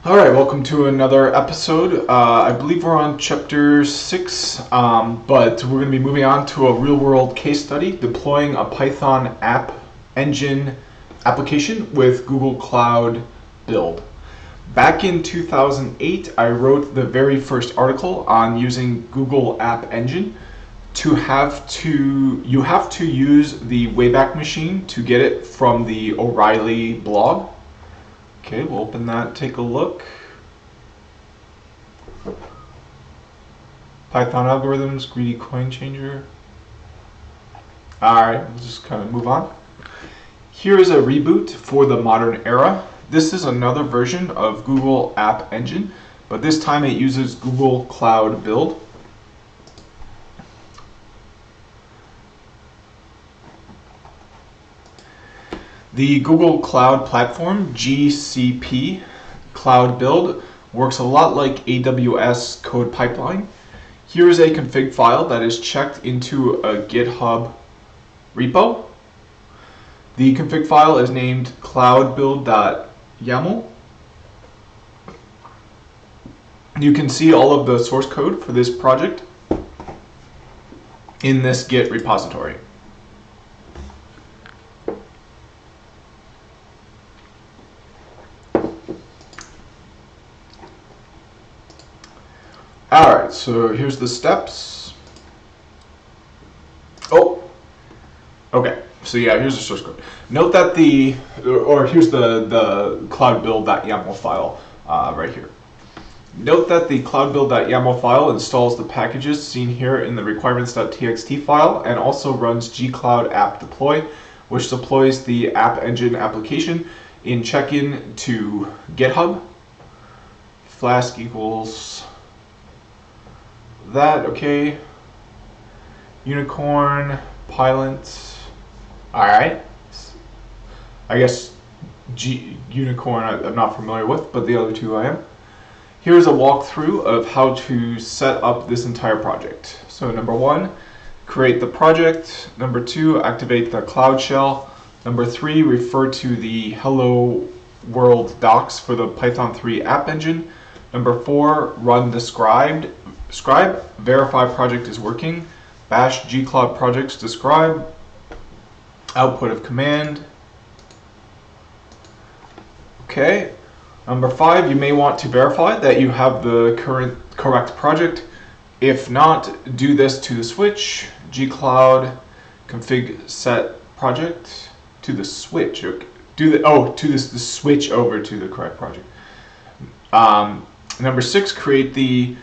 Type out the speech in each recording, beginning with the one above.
Alright, welcome to another episode. I believe we're on chapter 6, but we're going to be moving on to a real-world case study, deploying a Python app engine application with Google Cloud Build. Back in 2008, I wrote the very first article on using Google App Engine. You have to use the Wayback Machine to get it from the O'Reilly blog. Okay, we'll open that, take a look. Python algorithms, greedy coin changer. Alright, let's just kind of move on. Here is a reboot for the modern era. This is another version of Google App Engine, but this time it uses Google Cloud Build. The Google Cloud Platform, GCP, Cloud Build, works a lot like AWS Code Pipeline. Here is a config file that is checked into a GitHub repo. The config file is named cloudbuild.yaml. You can see all of the source code for this project in this Git repository. Alright, so here's the steps. Oh, okay. So yeah, here's the source code. Note that here's the cloudbuild.yaml file right here. Note that the cloudbuild.yaml file installs the packages seen here in the requirements.txt file and also runs gcloud app deploy, which deploys the App Engine application in check-in to GitHub. Flask equals that, okay. Unicorn, Pilot. Alright. I guess Unicorn I'm not familiar with, but the other two I am. Here's a walkthrough of how to set up this entire project. So number 1, create the project. Number 2, activate the Cloud Shell. Number 3, refer to the Hello World docs for the Python 3 App Engine. Number 4, run the scribe, verify project is working, bash gcloud projects describe, output of command. Okay. Number 5, you may want to verify that you have the correct project. If not, do this to the switch, gcloud config set project to the switch. Okay. The switch over to the correct project. Number 6, create the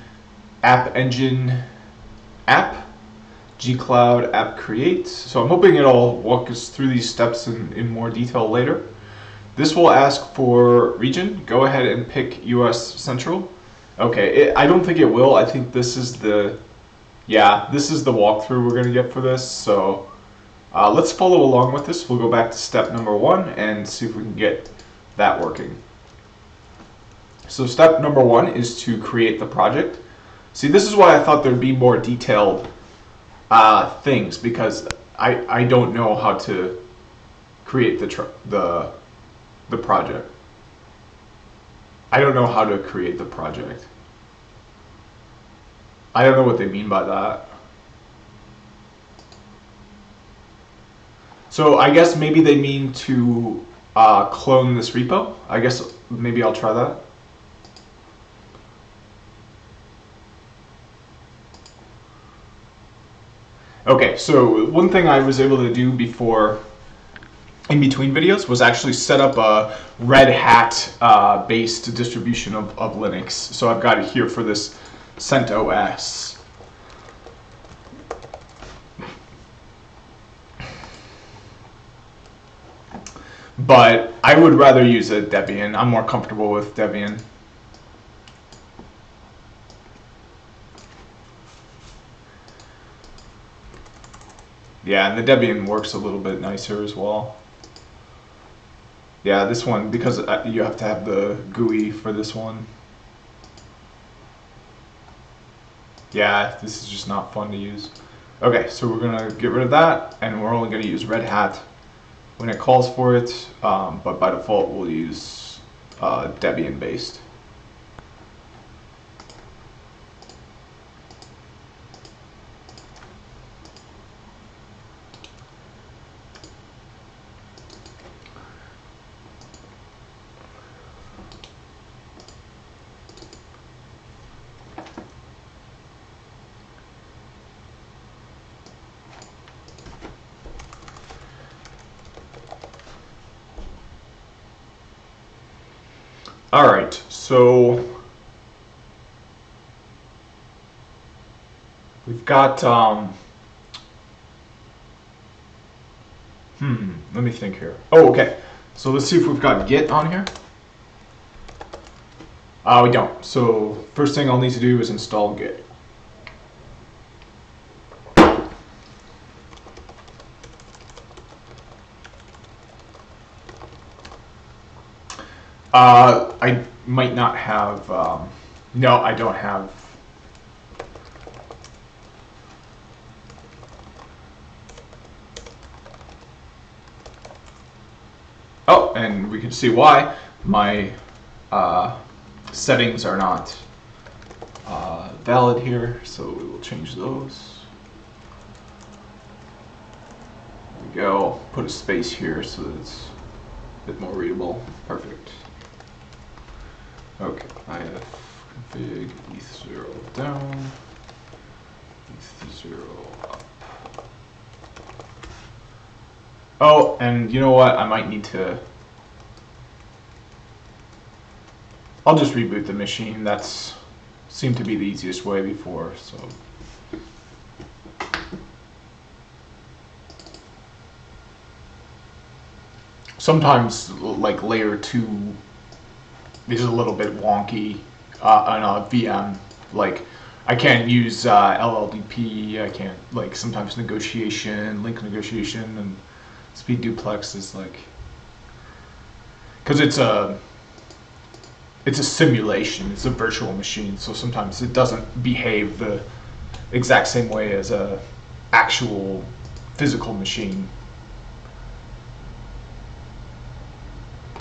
App Engine app, gcloud app create. So I'm hoping it'll walk us through these steps in more detail later. This will ask for region. Go ahead and pick US Central. Okay, I don't think it will. I think this is the walkthrough we're going to get for this. So let's follow along with this. We'll go back to step number 1 and see if we can get that working. So step number 1 is to create the project. See, this is why I thought there'd be more detailed things, because I don't know how to create the project. I don't know how to create the project. I don't know what they mean by that. So I guess maybe they mean to clone this repo. I guess maybe I'll try that. Okay, so one thing I was able to do before, in between videos, was actually set up a Red Hat based distribution of Linux. So I've got it here for this CentOS. But I would rather use a Debian. I'm more comfortable with Debian. Yeah, and the Debian works a little bit nicer as well. Yeah, this one, because you have to have the GUI for this one. Yeah, this is just not fun to use. Okay, so we're going to get rid of that, and we're only going to use Red Hat when it calls for it, but by default we'll use Debian based. All right, so we've got, let me think here. Oh, okay. So let's see if we've got Git on here. We don't. So first thing I'll need to do is install Git. I might not have, no, I don't have. Oh, and we can see why my settings are not valid here, so we will change those. There we go. Put a space here so that it's a bit more readable. Perfect. Okay, if config eth0 down, eth0 up. Oh, and you know what? I might need to. I'll just reboot the machine. That's seemed to be the easiest way before, so. Sometimes, like layer 2 is a little bit wonky on a VM. Like, I can't use LLDP. I can't, like, sometimes negotiation, link negotiation, and speed duplex is like, because it's a simulation. It's a virtual machine, so sometimes it doesn't behave the exact same way as a actual physical machine.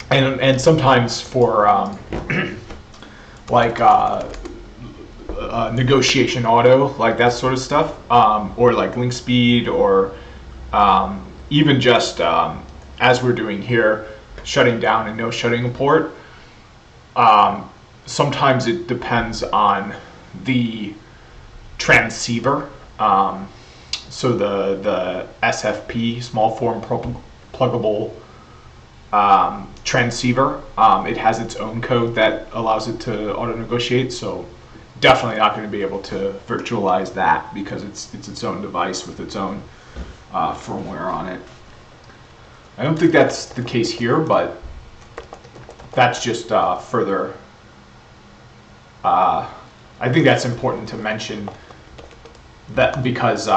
And sometimes for like negotiation auto, like that sort of stuff, or like link speed, or even just as we're doing here, shutting down and no shutting a port. Sometimes it depends on the transceiver. So the SFP, small form pluggable transceiver, it has its own code that allows it to auto negotiate. So definitely not going to be able to virtualize that because it's its own device with its own firmware on it. I don't think that's the case here, but that's just further. I think that's important to mention that because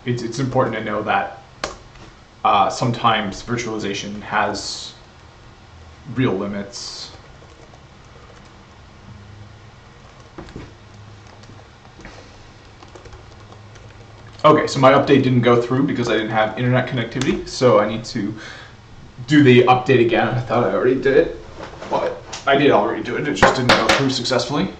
it's important to know that sometimes virtualization has real limits. Okay, so my update didn't go through because I didn't have internet connectivity, so I need to do the update again. I thought I already did it, but I did already do it. It just didn't go through successfully.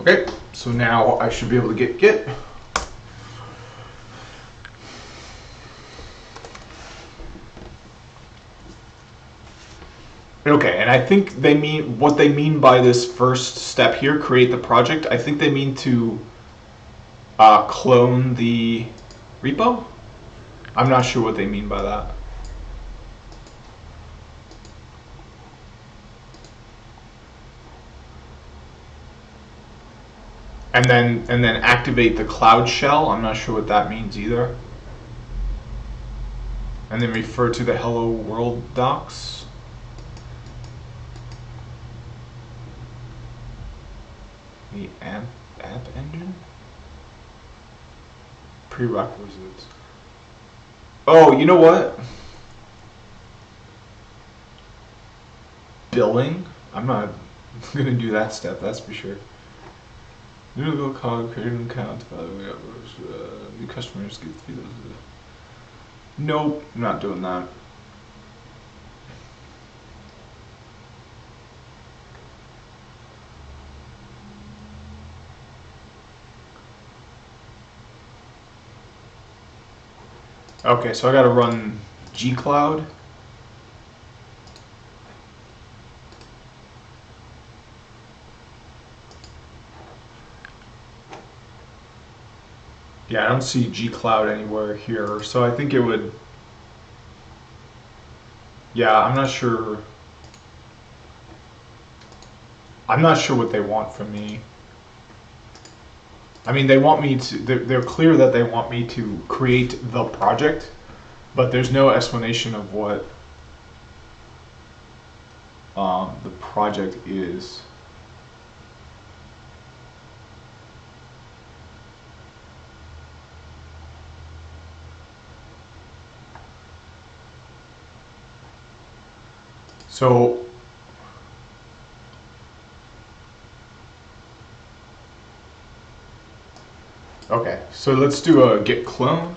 Okay, so now I should be able to get Git. Okay, and I think they mean what they mean by this first step here, create the project. I think they mean to clone the repo. I'm not sure what they mean by that. And then activate the Cloud Shell. I'm not sure what that means either. And then refer to the Hello World docs. The app engine? Prerequisites. Oh, you know what? Billing? I'm not going to do that step, that's for sure. New cog, create an account, new customers get those. Nope, I'm not doing that. Okay, so I gotta run gcloud. Yeah, I don't see gcloud anywhere here, so I think it would. Yeah, I'm not sure. I'm not sure what they want from me. I mean, they want me to. They're clear that they want me to create the project, but there's no explanation of what the project is. So, okay, so let's do a git clone.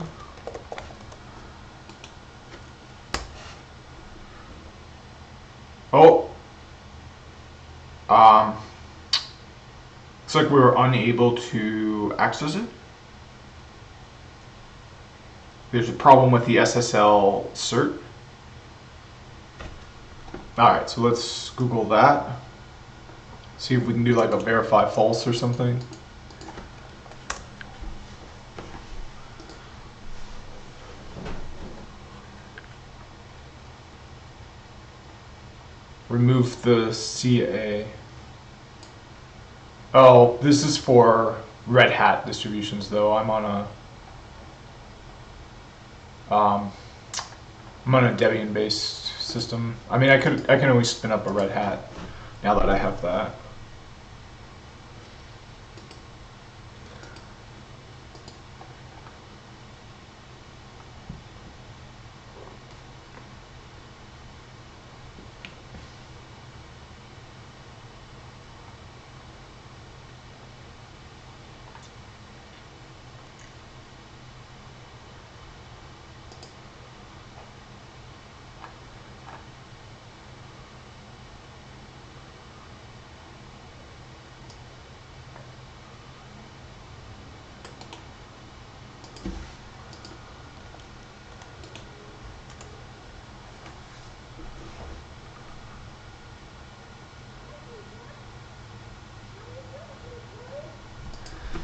Oh, looks like we were unable to access it. There's a problem with the SSL cert. Alright, so let's Google that. See if we can do like a verify false or something. Remove the CA. Oh, this is for Red Hat distributions though. I'm on a Debian based system. I mean I can always spin up a Red Hat now that I have that.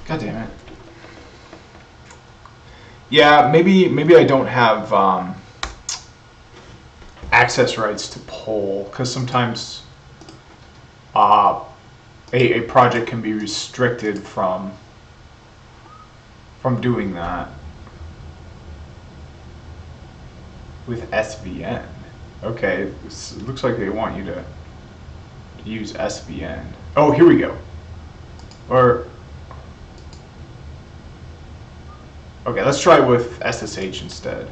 God damn it. Yeah, maybe I don't have access rights to poll, because sometimes a project can be restricted from doing that with SVN. Okay, it looks like they want you to use SVN. Oh, here we go. Or okay, let's try with SSH instead.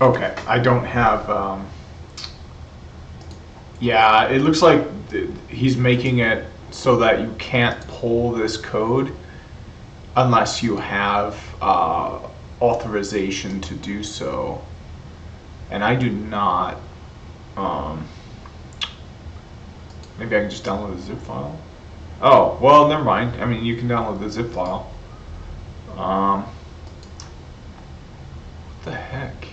Okay, I don't have. Yeah, it looks like he's making it so that you can't pull this code unless you have authorization to do so, and I do not. Maybe I can just download a zip file. Oh, well, never mind. I mean, you can download the zip file. What the heck?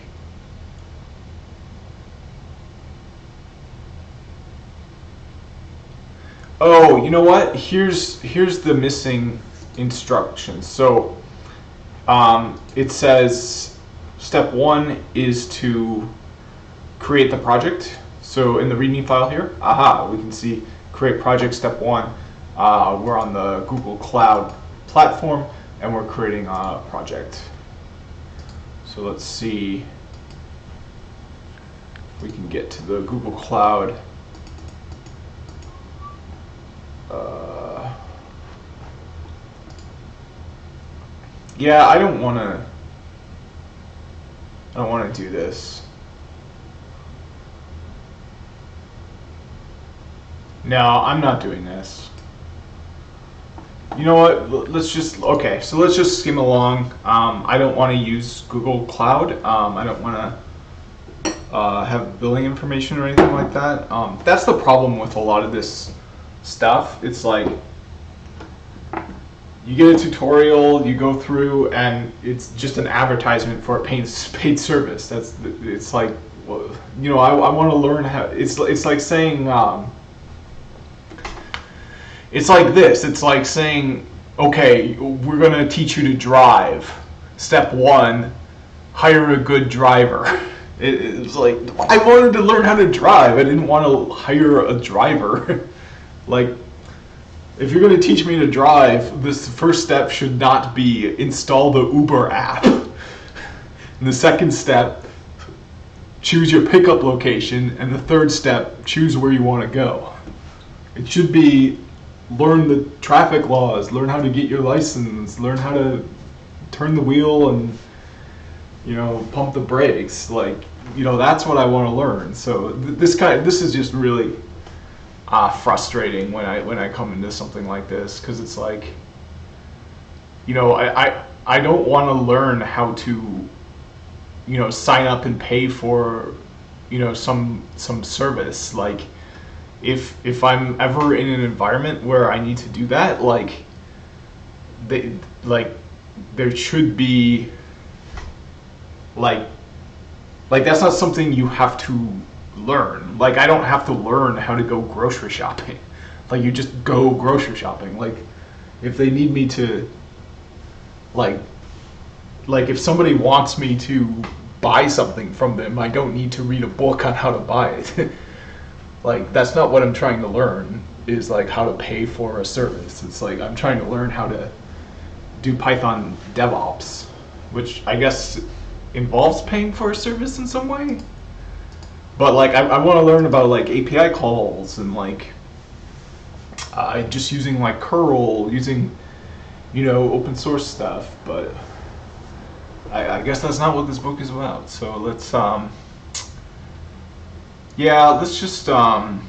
Oh, you know what? Here's the missing instructions. So it says step 1 is to create the project. So in the README file here, we can see create project step 1. We're on the Google Cloud platform and we're creating a project. So let's see if we can get to the Google Cloud. Yeah, I don't want to do this. No, I'm not doing this. You know what? Let's just skim along. I don't want to use Google Cloud. I don't want to have billing information or anything like that. That's the problem with a lot of this stuff. It's like you get a tutorial, you go through, and it's just an advertisement for a paid service. It's like, well, you know, I want to learn how. It's like saying it's like this. It's like saying, okay, we're going to teach you to drive. Step 1, hire a good driver. It's like, I wanted to learn how to drive. I didn't want to hire a driver. Like, if you're going to teach me to drive, this first step should not be install the Uber app. And the second step, choose your pickup location. And the third step, choose where you want to go. It should be learn the traffic laws, learn how to get your license, learn how to turn the wheel and, you know, pump the brakes. Like, you know, that's what I want to learn. So this is just really frustrating when I come into something like this, because it's like, you know, I don't want to learn how to, you know, sign up and pay for, you know, some service. Like, if I'm ever in an environment where I need to do that, like, there should be like that's not something you have to learn. Like, I don't have to learn how to go grocery shopping. Like, you just go grocery shopping. Like, if they need me to, like if somebody wants me to buy something from them, I don't need to read a book on how to buy it. Like, that's not what I'm trying to learn, is like how to pay for a service. It's like I'm trying to learn how to do Python DevOps, which I guess involves paying for a service in some way. But like, I want to learn about like API calls and like just using like curl, using, you know, open source stuff. But I guess that's not what this book is about. So let's yeah, let's just oh,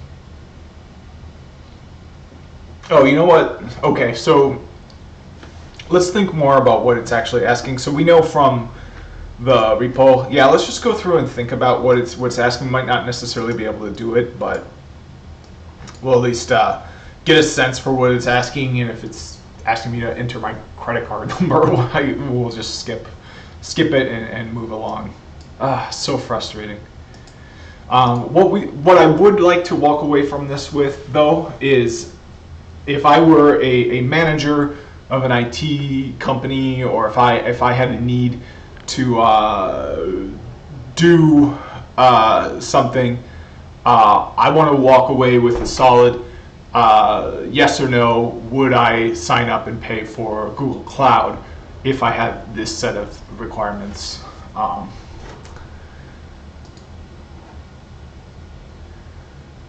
you know what? Okay, so let's think more about what it's actually asking. So we know from the repo, yeah, let's just go through and think about what it's asking. Might not necessarily be able to do it, but we'll at least get a sense for what it's asking. And if it's asking me to enter my credit card number, we'll just skip it and move along. So frustrating. What I would like to walk away from this with, though, is if I were a manager of an IT company, or if I had a need to do something, I want to walk away with a solid yes or no. Would I sign up and pay for Google Cloud if I had this set of requirements?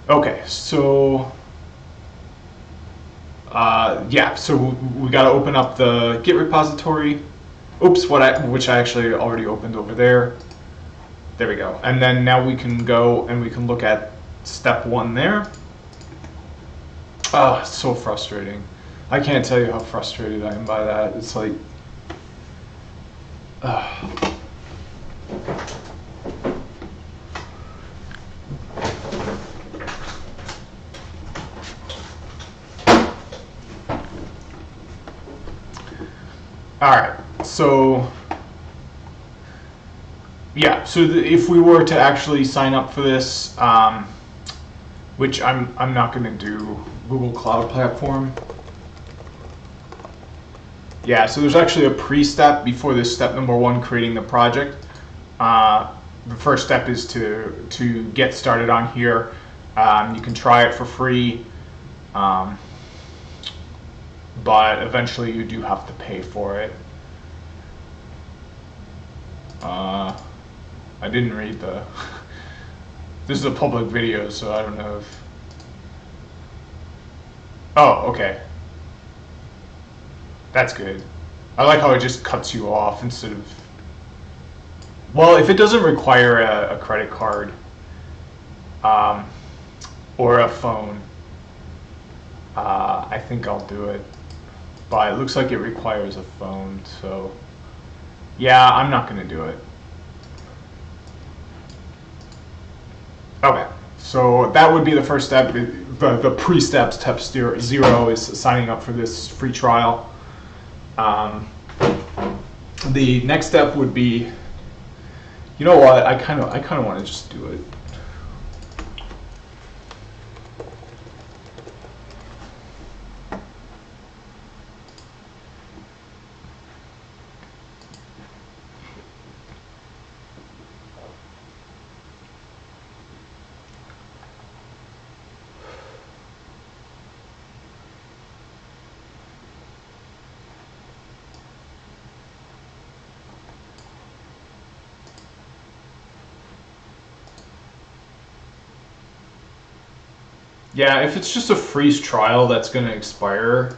Okay, so yeah, so we got to open up the Git repository. Oops, which I actually already opened over there. There we go. And then now we can go and we can look at step 1 there. Oh, it's so frustrating. I can't tell you how frustrated I am by that. It's like, all right, so yeah, so if we were to actually sign up for this, which I'm not going to do Google Cloud Platform. Yeah, so there's actually a pre-step before this step number 1, creating the project. The first step is to get started on here. You can try it for free, but eventually you do have to pay for it. I didn't read the this is a public video, so I don't know if, oh, okay, that's good. I like how it just cuts you off instead of, well, if it doesn't require a credit card or a phone, I think I'll do it. But it looks like it requires a phone, so yeah, I'm not going to do it. Okay, so that would be the first step. The pre-step, step 0, is signing up for this free trial. The next step would be, you know what? I kind of want to just do it. Yeah, if it's just a freeze trial that's gonna expire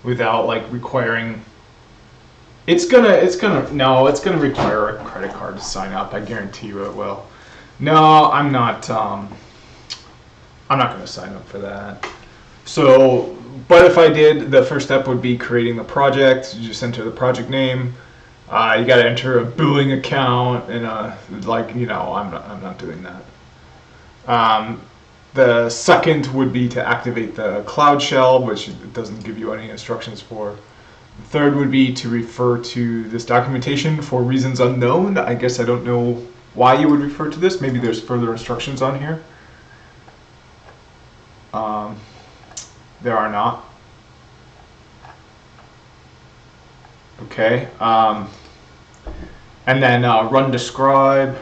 without like requiring, it's gonna require a credit card to sign up. I guarantee you it will. No, I'm not gonna sign up for that. So, but if I did, the first step would be creating the project. You just enter the project name. You got to enter a billing account and I'm not doing that. The second would be to activate the Cloud Shell, which it doesn't give you any instructions for. The third would be to refer to this documentation for reasons unknown. I guess I don't know why you would refer to this. Maybe there's further instructions on here. There are not. Okay. And then run describe.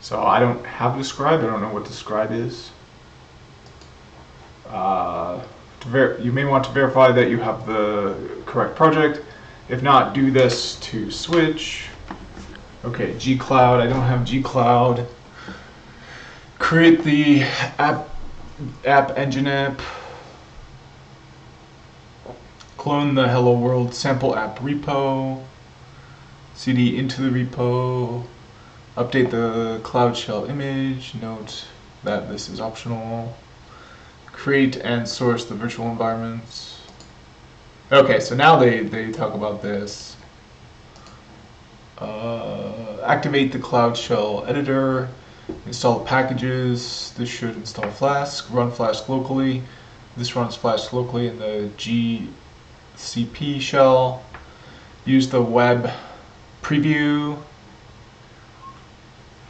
So I don't have describe. I don't know what describe is. You may want to verify that you have the correct project. If not, do this to switch. Okay, gcloud. I don't have gcloud. Create the app engine app. Clone the hello world sample app repo. CD into the repo. Update the Cloud Shell image. Note that this is optional. Create and source the virtual environments. Okay, so now they talk about this. Activate the Cloud Shell editor. Install the packages. This should install Flask. Run Flask locally. This runs Flask locally in the GCP shell. Use the web preview.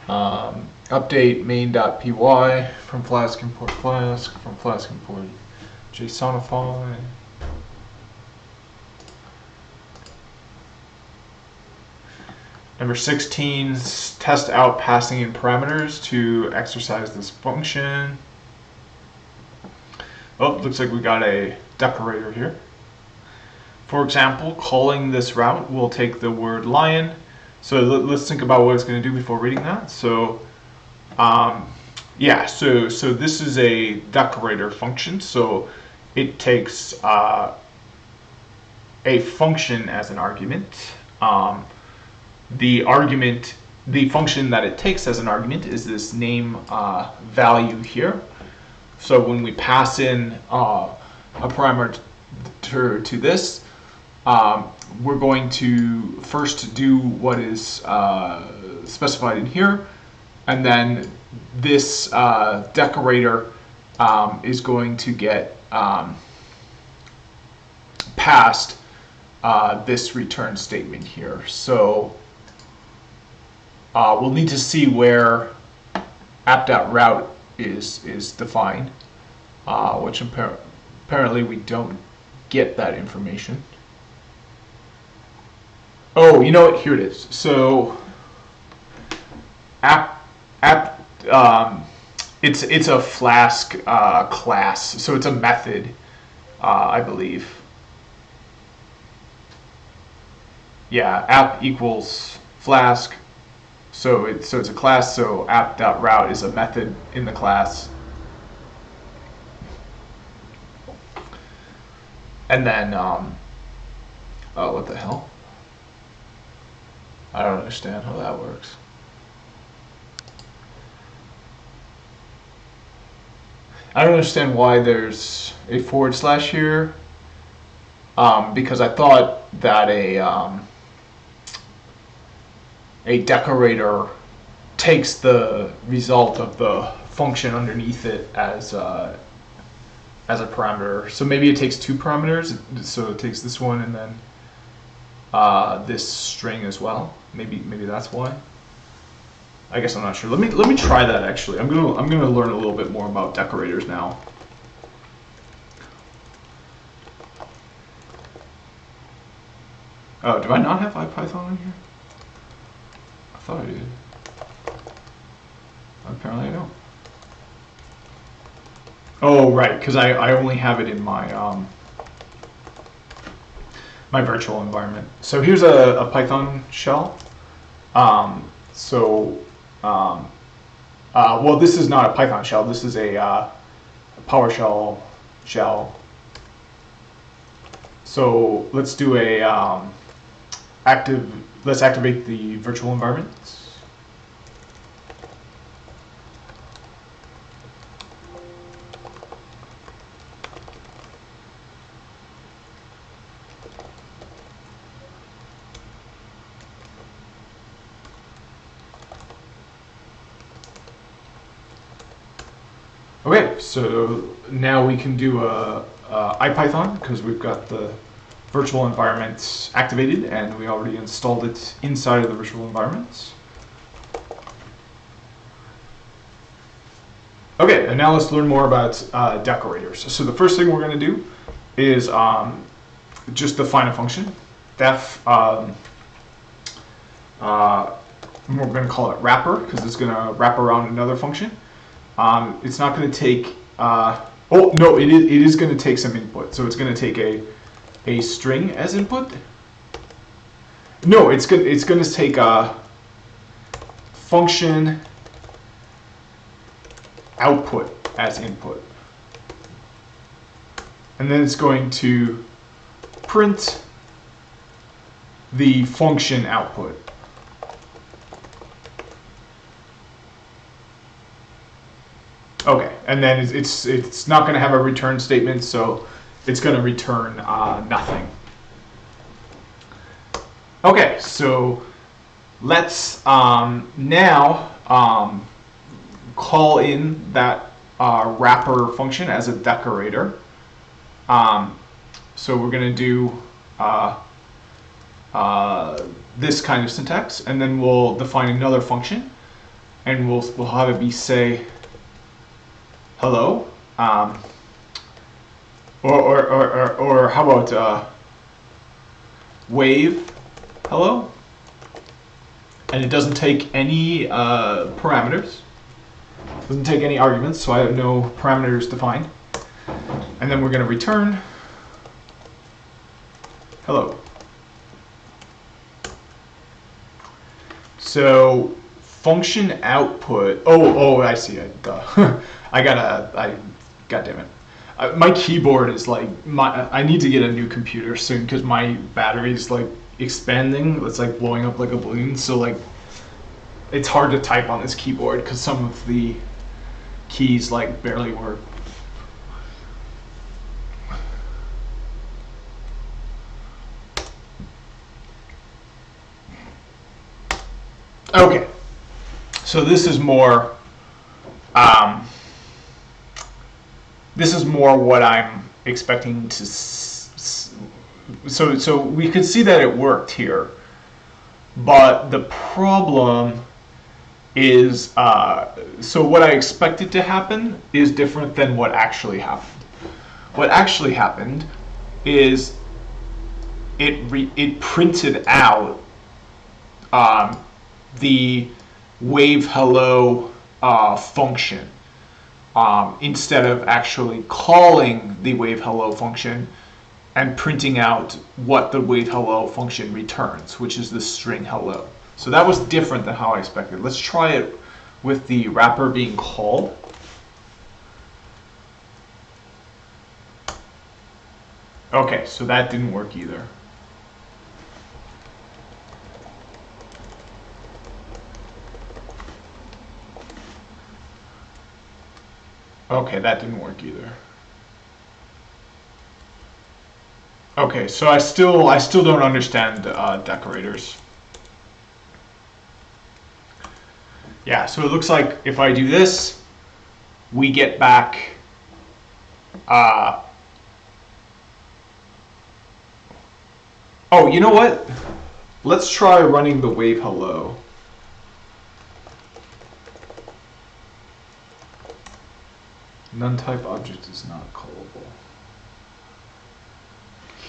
Update main.py from Flask import Flask, from Flask import JSONify. Number 16, test out passing in parameters to exercise this function. Oh, looks like we got a decorator here. For example, calling this route will take the word lion. So let's think about what it's going to do before reading that. So, so this is a decorator function. So it takes a function as an argument. The function that it takes as an argument is this name value here. So when we pass in a parameter to this, we're going to first do what is specified in here, and then this decorator is going to get passed this return statement here. So we'll need to see where app.route is defined, which apparently we don't get that information. Oh, you know what? Here it is. So, it's a Flask class. So it's a method, I believe. Yeah, app equals Flask. So it's a class. So app.route is a method in the class. And then, oh, what the hell? I don't understand how that works. I don't understand why there's a / here, because I thought that a decorator takes the result of the function underneath it as a parameter. So maybe it takes 2 parameters. So it takes this one and then this string as well. Maybe that's why. I guess I'm not sure. Let me try that actually. I'm gonna learn a little bit more about decorators now. Oh, do I not have IPython in here? I thought I did. Apparently I don't. Oh, right, because I only have it in my my virtual environment. So here's a Python shell. Well, this is not a Python shell. This is a PowerShell shell. So let's do a let's activate the virtual environment. Okay, so now we can do a IPython because we've got the virtual environment activated and we already installed it inside of the virtual environments. Okay, and now let's learn more about decorators. So the first thing we're going to do is just define a function. Def, we're going to call it wrapper because it's going to wrap around another function. It's not going to take, oh no, it is going to take some input. So it's going to take a string as input. No, it's going to take a function output as input. And then it's going to print the function output. Okay, and then it's not going to have a return statement, so it's going to return nothing. Okay, so let's now call in that wrapper function as a decorator. So we're going to do this kind of syntax, and then we'll define another function, and we'll have it be say hello, or how about wave hello, and it doesn't take any parameters, doesn't take any arguments, so I have no parameters defined, and then we're going to return hello. So function output. Oh, I see it. God damn it. My keyboard is like, I need to get a new computer soon because my battery is like expanding. It's like blowing up like a balloon. So like, it's hard to type on this keyboard because some of the keys like barely work. Okay, so this is more what I'm expecting to. So we could see that it worked here, but the problem is so what I expected to happen is different than what actually happened. What actually happened is it printed out the wave hello function instead of actually calling the wave hello function and printing out what the wave hello function returns, which is the string hello. So that was different than how I expected. Let's try it with the wrapper being called. Okay, so that didn't work either. Okay, that didn't work either. Okay, so I still don't understand decorators. Yeah, so it looks like if I do this, we get back oh, you know what? Let's try running the wave hello. None type object is not callable.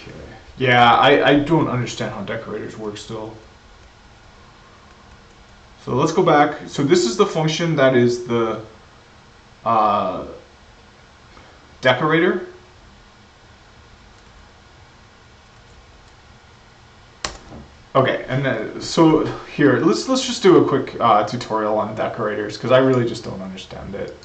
Okay. Yeah, I don't understand how decorators work still. So let's go back. So this is the function that is the decorator. Okay, and then, so here, let's just do a quick tutorial on decorators because I really just don't understand it.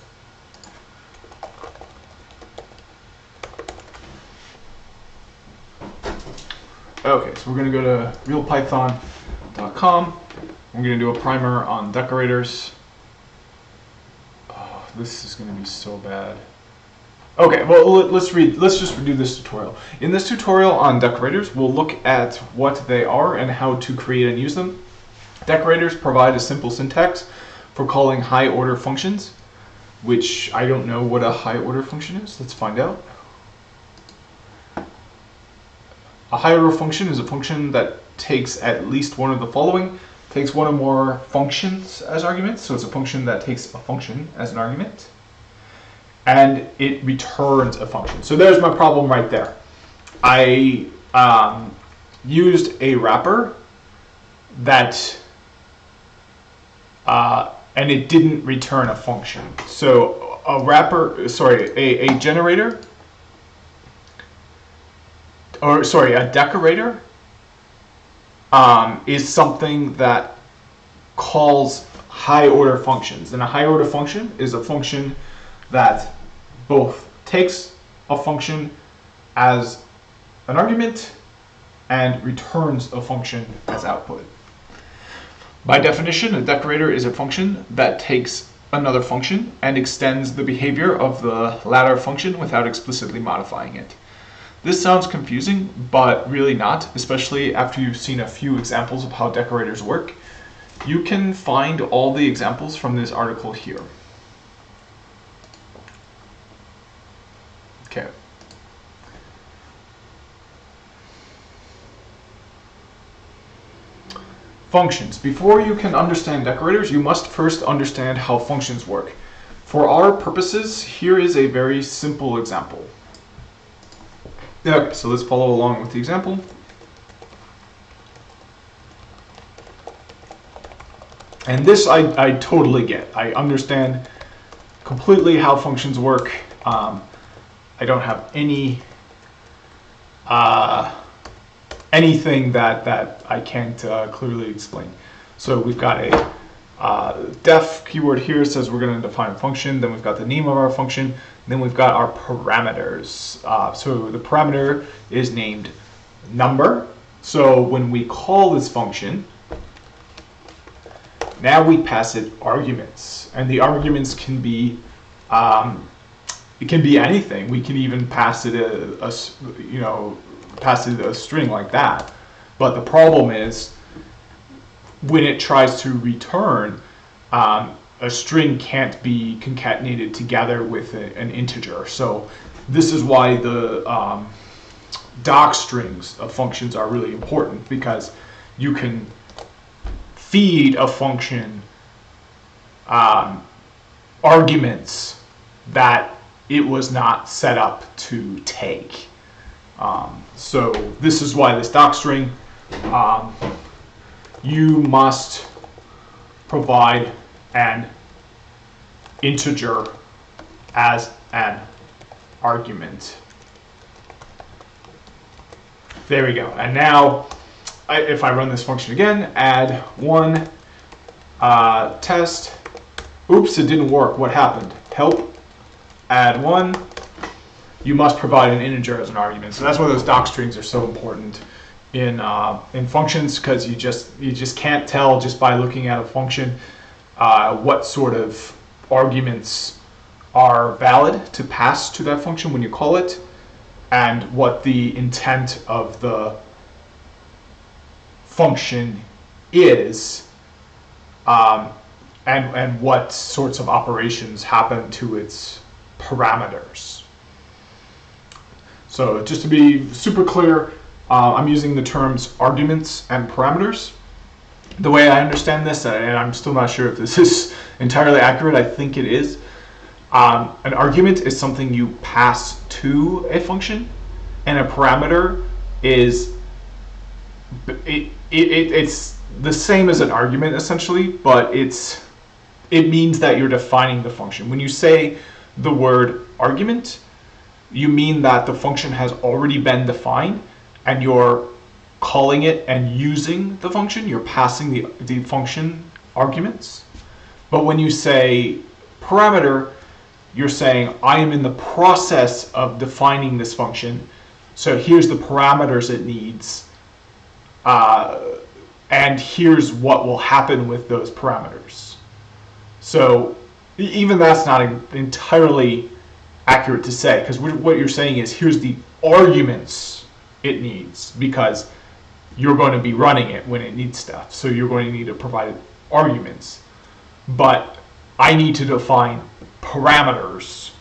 Okay, so we're going to go to realpython.com. We're going to do a primer on decorators. Oh, this is going to be so bad. Okay, well, let's just redo this tutorial. In this tutorial on decorators, we'll look at what they are and how to create and use them. Decorators provide a simple syntax for calling high-order functions, which I don't know what a high-order function is. Let's find out. A high-order function is a function that takes at least one of the following. Takes one or more functions as arguments, so it's a function that takes a function as an argument. And it returns a function. So there's my problem right there. I used a wrapper that, and it didn't return a function. So a generator, or sorry, a decorator is something that calls high-order functions. And a high-order function is a function that both takes a function as an argument and returns a function as output. By definition, a decorator is a function that takes another function and extends the behavior of the latter function without explicitly modifying it. This sounds confusing, but really not, especially after you've seen a few examples of how decorators work. You can find all the examples from this article here. Okay. Functions. Before you can understand decorators, you must first understand how functions work. For our purposes, here is a very simple example. Okay, so let's follow along with the example. And this I totally get. I understand completely how functions work. I don't have anything that I can't clearly explain. So we've got a def keyword here says we're going to define a function. Then we've got the name of our function. And then we've got our parameters. So the parameter is named number. So when we call this function, now we pass it arguments, and the arguments can be it can be anything. We can even pass it pass it a string like that. But the problem is when it tries to return, a string can't be concatenated together with an integer. So this is why the doc strings of functions are really important, because you can feed a function arguments that it was not set up to take. So this is why this doc string, you must provide an integer as an argument. There we go. And now, if I run this function again, add one test. Oops, it didn't work. What happened? Help. Add one. You must provide an integer as an argument. So that's why those doc strings are so important in functions, because you just can't tell just by looking at a function what sort of arguments are valid to pass to that function when you call it, and what the intent of the function is and what sorts of operations happen to its parameters. So just to be super clear, I'm using the terms arguments and parameters. The way I understand this, and I'm still not sure if this is entirely accurate, I think it is. An argument is something you pass to a function, and a parameter is it's the same as an argument essentially, but it means that you're defining the function. When you say the word argument, you mean that the function has already been defined and you're calling it and using the function. You're passing the function arguments. But when you say parameter, you're saying I am in the process of defining this function. So here's the parameters it needs. And here's what will happen with those parameters. So even that's not entirely accurate to say, because what you're saying is here's the arguments it needs, because you're going to be running it when it needs stuff. So you're going to need to provide arguments. But I need to define parameters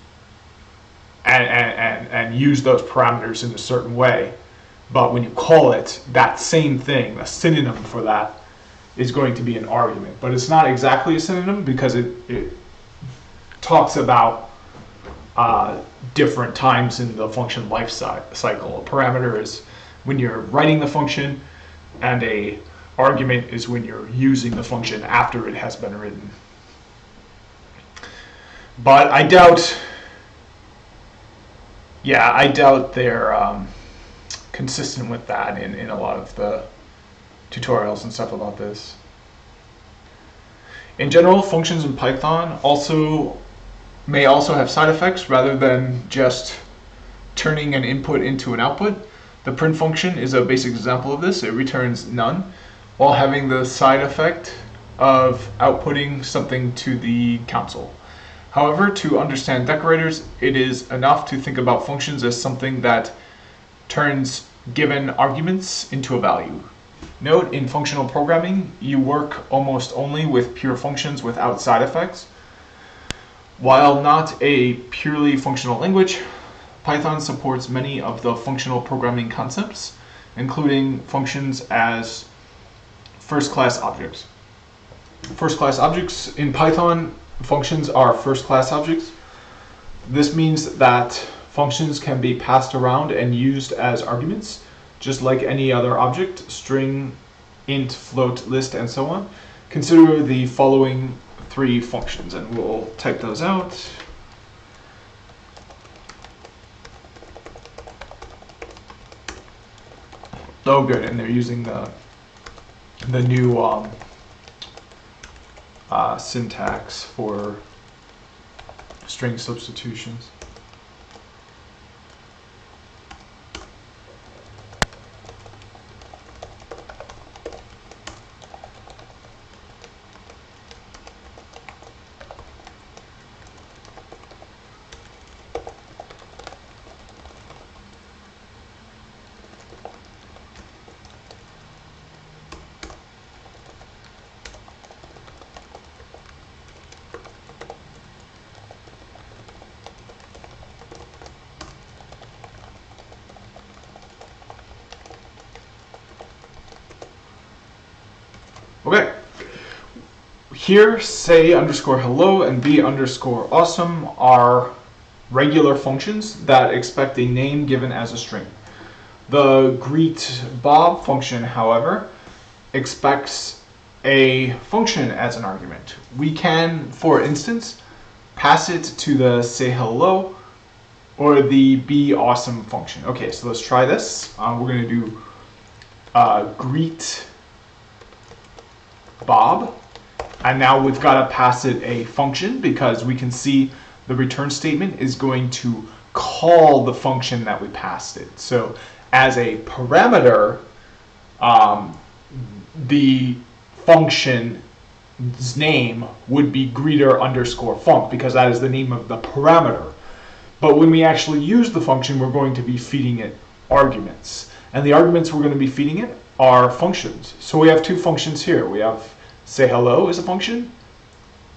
and use those parameters in a certain way. But when you call it that same thing, a synonym for that is going to be an argument. But it's not exactly a synonym because it talks about different times in the function life cycle. A parameter is when you're writing the function, and a argument is when you're using the function after it has been written. But I doubt they're consistent with that in a lot of the tutorials and stuff about this. In general, functions in Python may also have side effects rather than just turning an input into an output. The print function is a basic example of this. It returns none while having the side effect of outputting something to the console. However, to understand decorators, it is enough to think about functions as something that turns given arguments into a value. Note, in functional programming, you work almost only with pure functions without side effects. While not a purely functional language, Python supports many of the functional programming concepts, including functions as first-class objects. First-class objects in Python, functions are first-class objects. This means that functions can be passed around and used as arguments, just like any other object: string, int, float, list, and so on. Consider the following three functions, and we'll type those out. Oh, good, and they're using the new syntax for string substitutions. Okay, here say underscore hello and be underscore awesome are regular functions that expect a name given as a string. The greet Bob function, however, expects a function as an argument. We can, for instance, pass it to the say hello or the be awesome function. Okay, so let's try this. We're going to do greet Bob, and now we've got to pass it a function because we can see the return statement is going to call the function that we passed it. So as a parameter, the function's name would be greeter underscore func because that is the name of the parameter. But when we actually use the function, we're going to be feeding it arguments. And the arguments we're going to be feeding it are functions. So we have two functions here. We have say hello as a function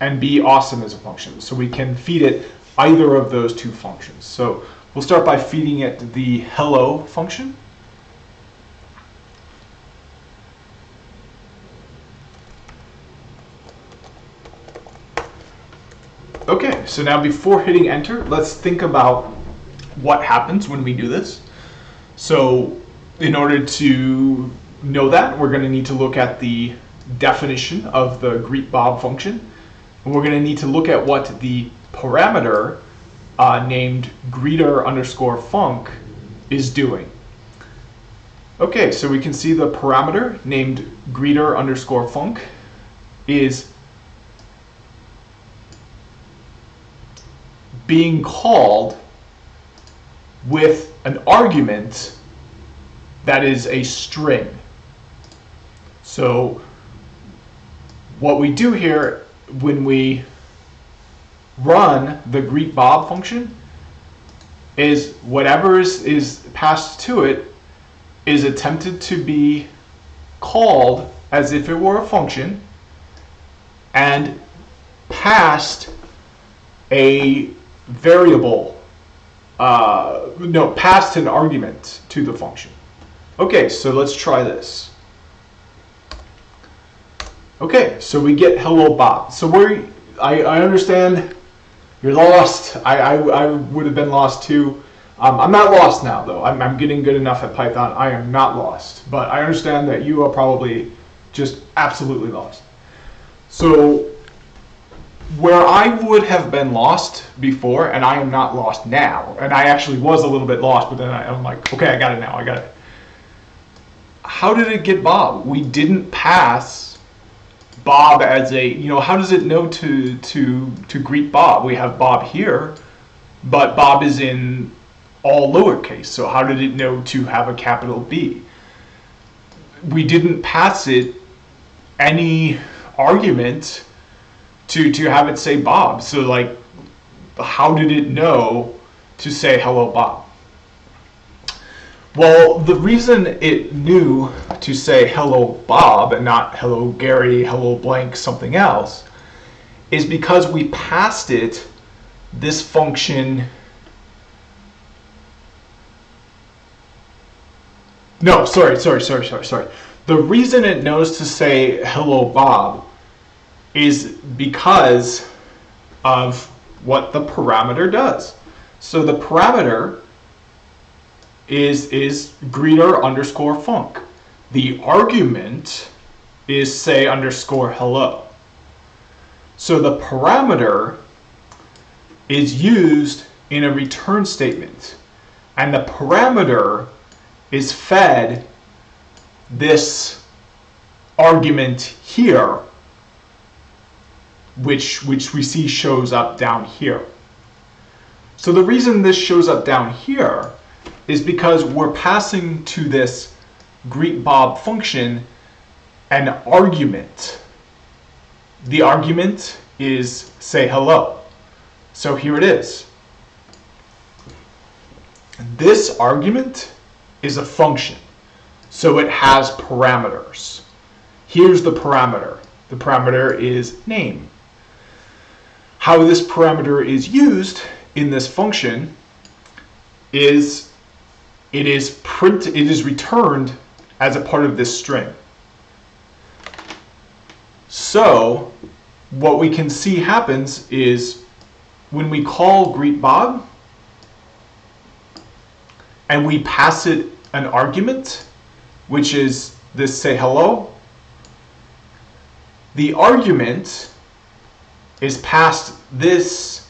and be awesome as a function. So we can feed it either of those two functions. So we'll start by feeding it the hello function. Okay, so now before hitting enter, let's think about what happens when we do this. So in order to know that, we're going to need to look at the definition of the greetBob function. And we're going to need to look at what the parameter named greeter_func is doing. Okay, so we can see the parameter named greeter_func is being called with an argument that is a string. So what we do here when we run the greetBob function is whatever is passed to it is attempted to be called as if it were a function and passed a variable, passed an argument to the function. Okay, so let's try this. Okay, so we get hello Bob. So I understand you're lost. I would have been lost too. I'm not lost now though. I'm getting good enough at Python. I am not lost, but I understand that you are probably just absolutely lost. So where I would have been lost before, and I am not lost now, and I actually was a little bit lost, but then I'm like, okay, I got it now, I got it. How did it get Bob? We didn't pass Bob as a, how does it know to greet Bob? We have Bob here, but Bob is in all lowercase, so how did it know to have a capital B? We didn't pass it any argument to have it say Bob. So like, how did it know to say hello Bob? Well, the reason it knew to say hello Bob and not hello Gary, hello blank, something else, is because we passed it this function. No, sorry. The reason it knows to say hello Bob is because of what the parameter does. So the parameter is greeter_func. The argument is say _hello. So the parameter is used in a return statement, and the parameter is fed this argument here, which we see shows up down here. So the reason this shows up down here is because we're passing to this greetBob function an argument. The argument is say hello. So here it is. This argument is a function, so it has parameters. Here's the parameter. The parameter is name. How this parameter is used in this function is it is returned as a part of this string. So what we can see happens is when we call greetBob and we pass it an argument, which is this say hello, the argument is passed this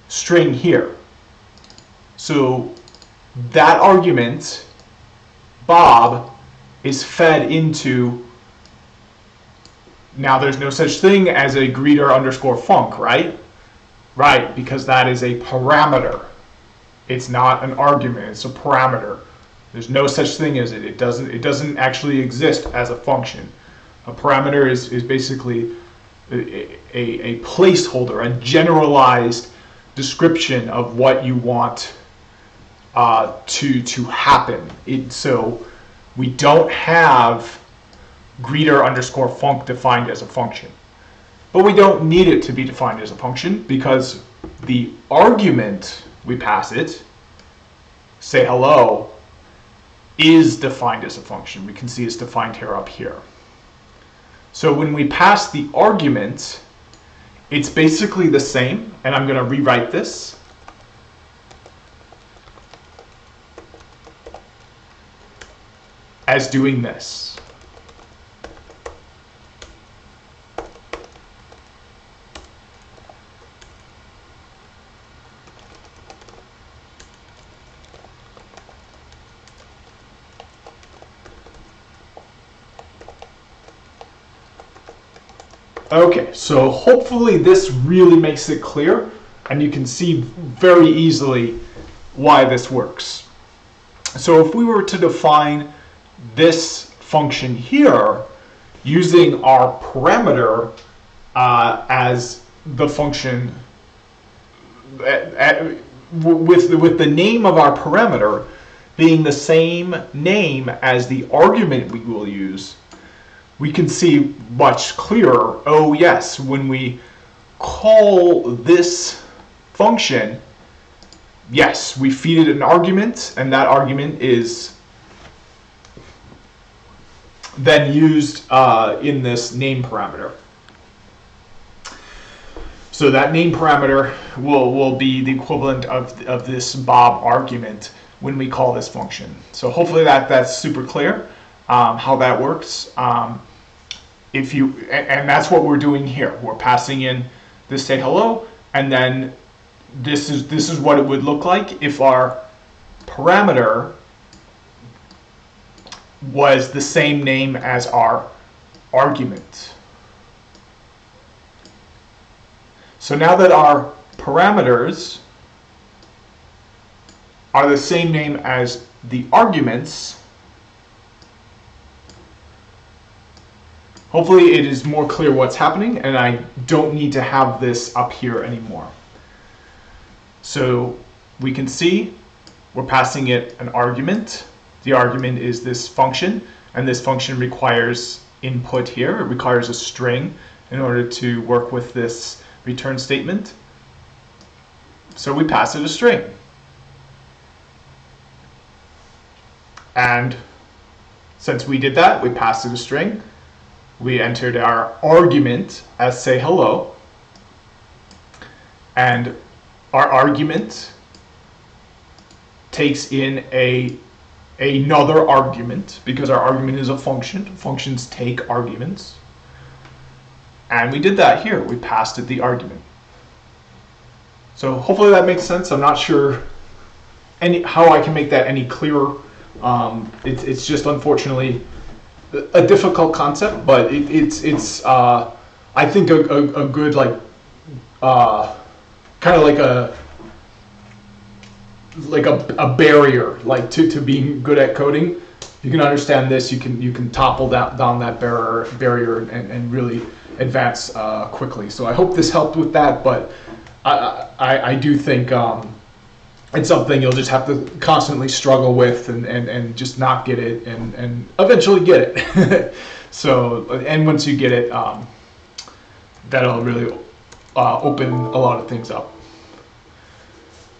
string here. So that argument, Bob, is fed into, now there's no such thing as a greeter_func, right? Right, because that is a parameter. It's not an argument, it's a parameter. There's no such thing as it. It doesn't actually exist as a function. A parameter is basically a placeholder, a generalized description of what you want to happen. So we don't have greeter_func defined as a function. but we don't need it to be defined as a function because the argument we pass it, say hello, is defined as a function. We can see it's defined here up here. So when we pass the argument, it's basically the same, and I'm going to rewrite this. As doing this. Okay, so hopefully this really makes it clear, and you can see very easily why this works. So if we were to define this function here using our parameter as the function with the name of our parameter being the same name as the argument we will use, we can see much clearer, oh yes, when we call this function, yes, we feed it an argument, and that argument is then used in this name parameter. So that name parameter will be the equivalent of this Bob argument when we call this function. So hopefully that's super clear how that works. And that's what we're doing here. We're passing in this say hello, and then this is what it would look like if our parameter was the same name as our argument. So now that our parameters are the same name as the arguments, hopefully it is more clear what's happening, and I don't need to have this up here anymore. So we can see we're passing it an argument. The argument is this function, and this function requires input here. It requires a string in order to work with this return statement. So we pass it a string. And since we did that, we passed it a string. We entered our argument as say hello, and our argument takes in another argument because our argument is a function. Functions take arguments, and we did that here. We passed it the argument. So hopefully that makes sense. I'm not sure how I can make that any clearer. It's just unfortunately a difficult concept, but it's I think a good kind of like a barrier to being good at coding. You can understand this. You can topple down that barrier and really advance quickly. So I hope this helped with that, but I do think it's something you'll just have to constantly struggle with and just not get it and eventually get it. So, and once you get it, that'll really open a lot of things up.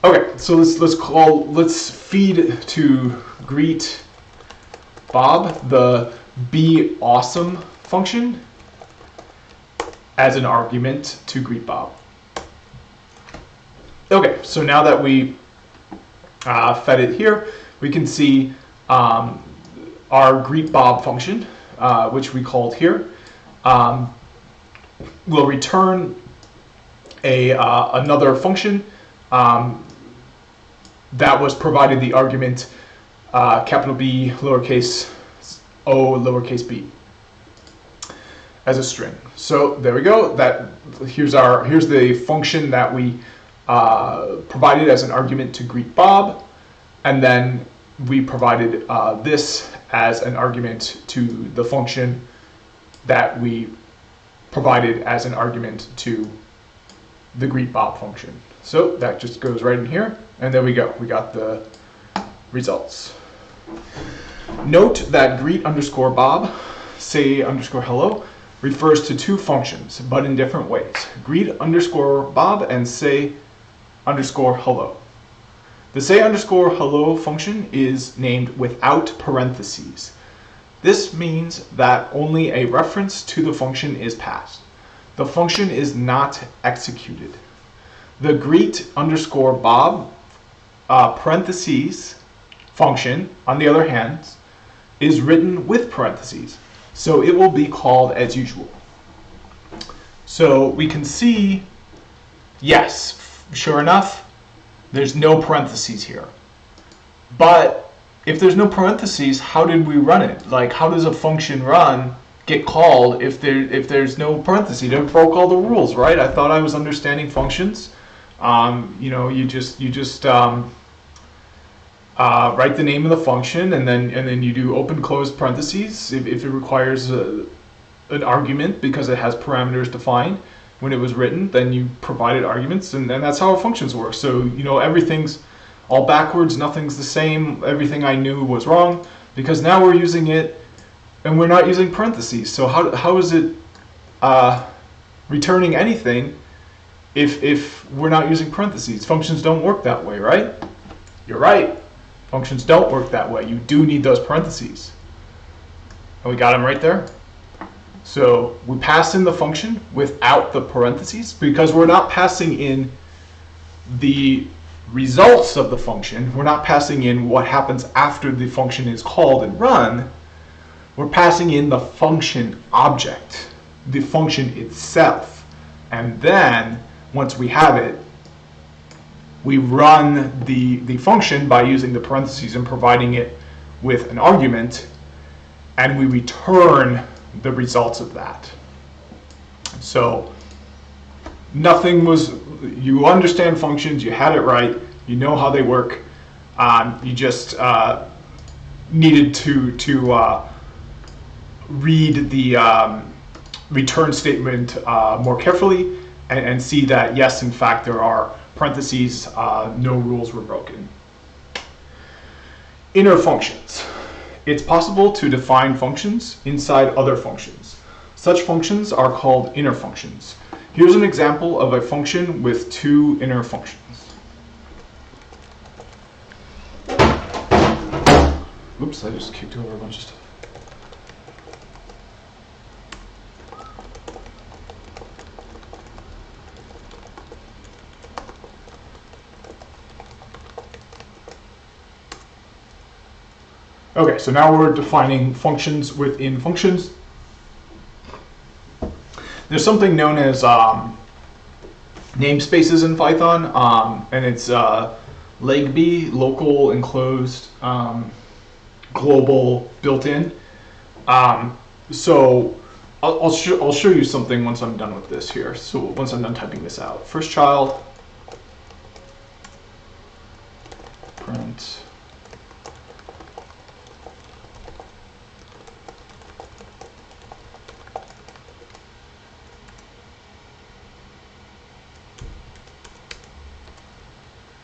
Okay, so let's feed to greet Bob the be awesome function as an argument to greet Bob. Okay, so now that we fed it here, we can see our greet Bob function, which we called here, will return another function that was provided the argument capital B lowercase o lowercase b as a string. So there we go. Here's the function that we provided as an argument to greet Bob, and then we provided this as an argument to the function that we provided as an argument to the greet Bob function. So that just goes right in here, and there we go. We got the results. Note that greet underscore Bob, say underscore hello, refers to two functions, but in different ways. Greet_Bob and say_hello. The say_hello function is named without parentheses. This means that only a reference to the function is passed. The function is not executed. The greet_Bob parentheses function, on the other hand, is written with parentheses. So it will be called as usual. So we can see, yes, sure enough, there's no parentheses here. But if there's no parentheses, how did we run it? Like, how does a function get called if there's no parentheses? It broke all the rules, right? I thought I was understanding functions. You just write the name of the function, and then you do open close parentheses if it requires an argument because it has parameters defined. When it was written, then you provided arguments, and that's how functions work. So everything's all backwards, nothing's the same. Everything I knew was wrong because now we're using it and we're not using parentheses. So how is it returning anything if we're not using parentheses? Functions don't work that way, right? You're right. Functions don't work that way. You do need those parentheses. And we got them right there. So we pass in the function without the parentheses because we're not passing in the results of the function. We're not passing in what happens after the function is called and run. We're passing in the function object, the function itself. And then once we have it, we run the function by using the parentheses and providing it with an argument, and we return the results of that. So you understand functions, you had it right, you know how they work, you just needed to read the return statement more carefully and see that yes, in fact, there are parentheses, no rules were broken. Inner functions. It's possible to define functions inside other functions. Such functions are called inner functions. Here's an example of a function with two inner functions. Oops, I just kicked over a bunch of stuff. Okay, so now we're defining functions within functions. There's something known as namespaces in Python, and it's LEGB, local, enclosed, global, built-in. So I'll show you something once I'm done with this here. So once I'm done typing this out, first child, print.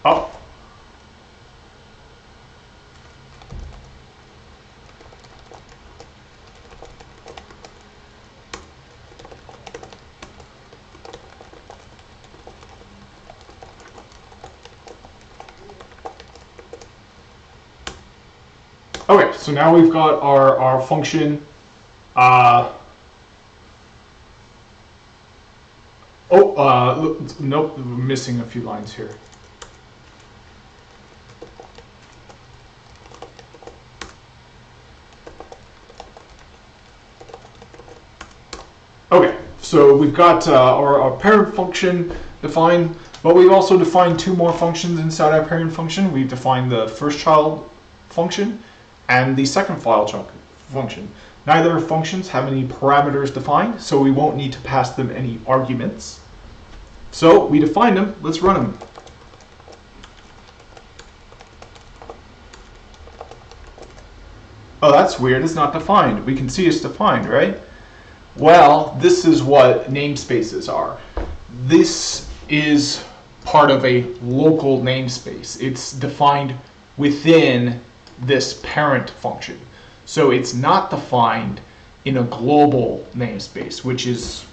Oh. Okay, so now we've got our function. Nope, we're missing a few lines here. Okay, so we've got our parent function defined, but we've also defined two more functions inside our parent function. We've defined the first child function and the second file chunk function. Neither functions have any parameters defined, so we won't need to pass them any arguments. So we defined them, let's run them. Oh, that's weird, it's not defined. We can see it's defined, right? Well, this is what namespaces are. This is part of a local namespace. It's defined within this parent function. So it's not defined in a global namespace, which is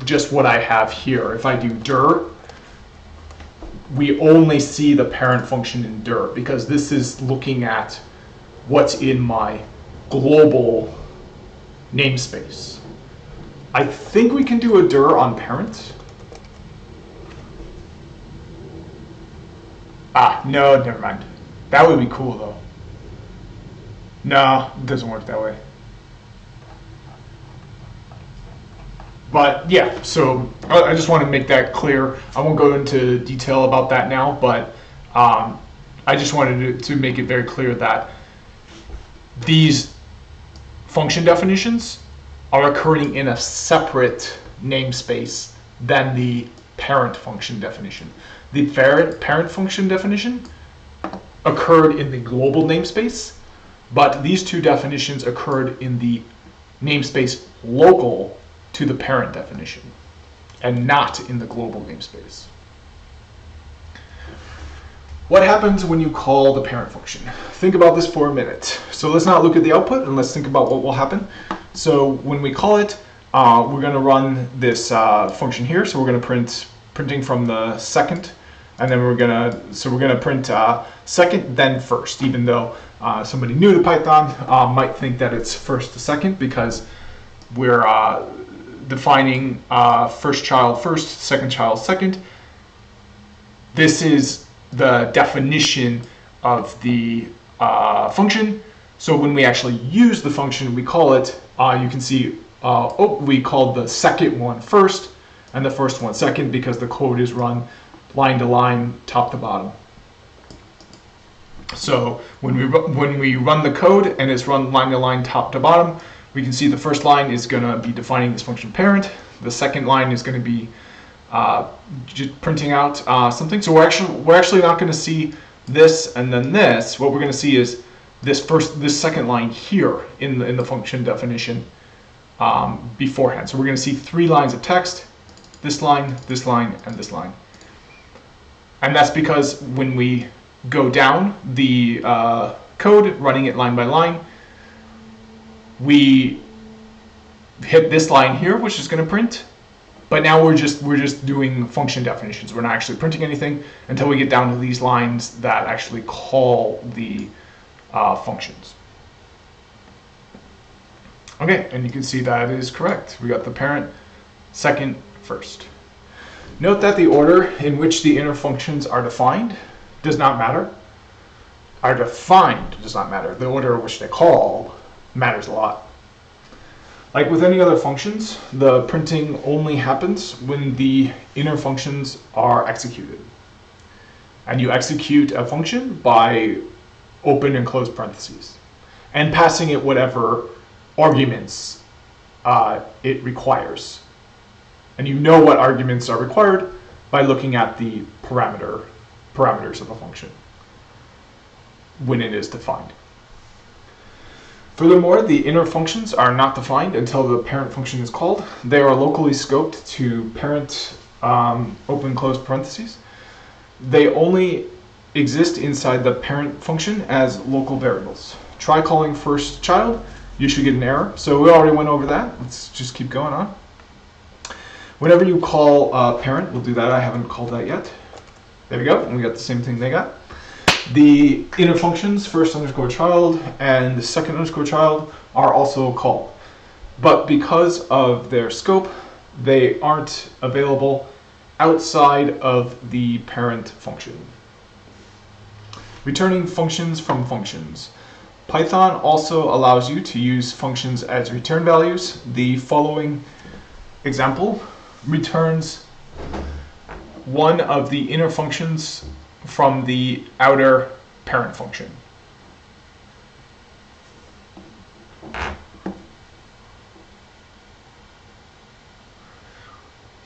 just what I have here. If I do dir, we only see the parent function in dir because this is looking at what's in my global namespace. I think we can do a dir on parent. No, never mind. That would be cool though. No, it doesn't work that way. But yeah, so I just want to make that clear. I won't go into detail about that now, but I just wanted to make it very clear that these function definitions are occurring in a separate namespace than the parent function definition. The parent function definition occurred in the global namespace, but these two definitions occurred in the namespace local to the parent definition and not in the global namespace. What happens when you call the parent function? Think about this for a minute. So let's not look at the output and let's think about what will happen. So when we call it, we're going to run this function here. So we're going to printing from the second, and then we're going to print second then first, even though somebody new to Python might think that it's first to second because we're defining first child first, second child second. This is the definition of the function. So when we actually use the function, we call it, you can see, we called the second one first and the first one second because the code is run line to line, top to bottom. So when we run the code and it's run line to line, top to bottom, we can see the first line is going to be defining this function parent. The second line is going to be just printing out something. So we're actually not going to see this and then this. What we're going to see is this second line here in the function definition beforehand. So we're going to see 3 lines of text: this line, and this line. And that's because when we go down the code, running it line by line, we hit this line here, which is going to print. But now we're just doing function definitions. We're not actually printing anything until we get down to these lines that actually call the functions. Okay, and you can see that is correct. We got the parent, second, first. Note that the order in which the inner functions are defined does not matter. Are defined does not matter. The order in which they call matters a lot. Like with any other functions, the printing only happens when the inner functions are executed. And you execute a function by open and close parentheses and passing it whatever arguments it requires. And you know what arguments are required by looking at the parameters of a function when it is defined. Furthermore, the inner functions are not defined until the parent function is called. They are locally scoped to parent open close parentheses. They only exist inside the parent function as local variables. Try calling first child, you should get an error. So we already went over that. Let's just keep going on. Whenever you call parent, we'll do that. I haven't called that yet. There we go, and we got the same thing they got. The inner functions, first underscore child and the second underscore child, are also called. But because of their scope, they aren't available outside of the parent function. Returning functions from functions. Python also allows you to use functions as return values. The following example returns one of the inner functions from the outer parent function.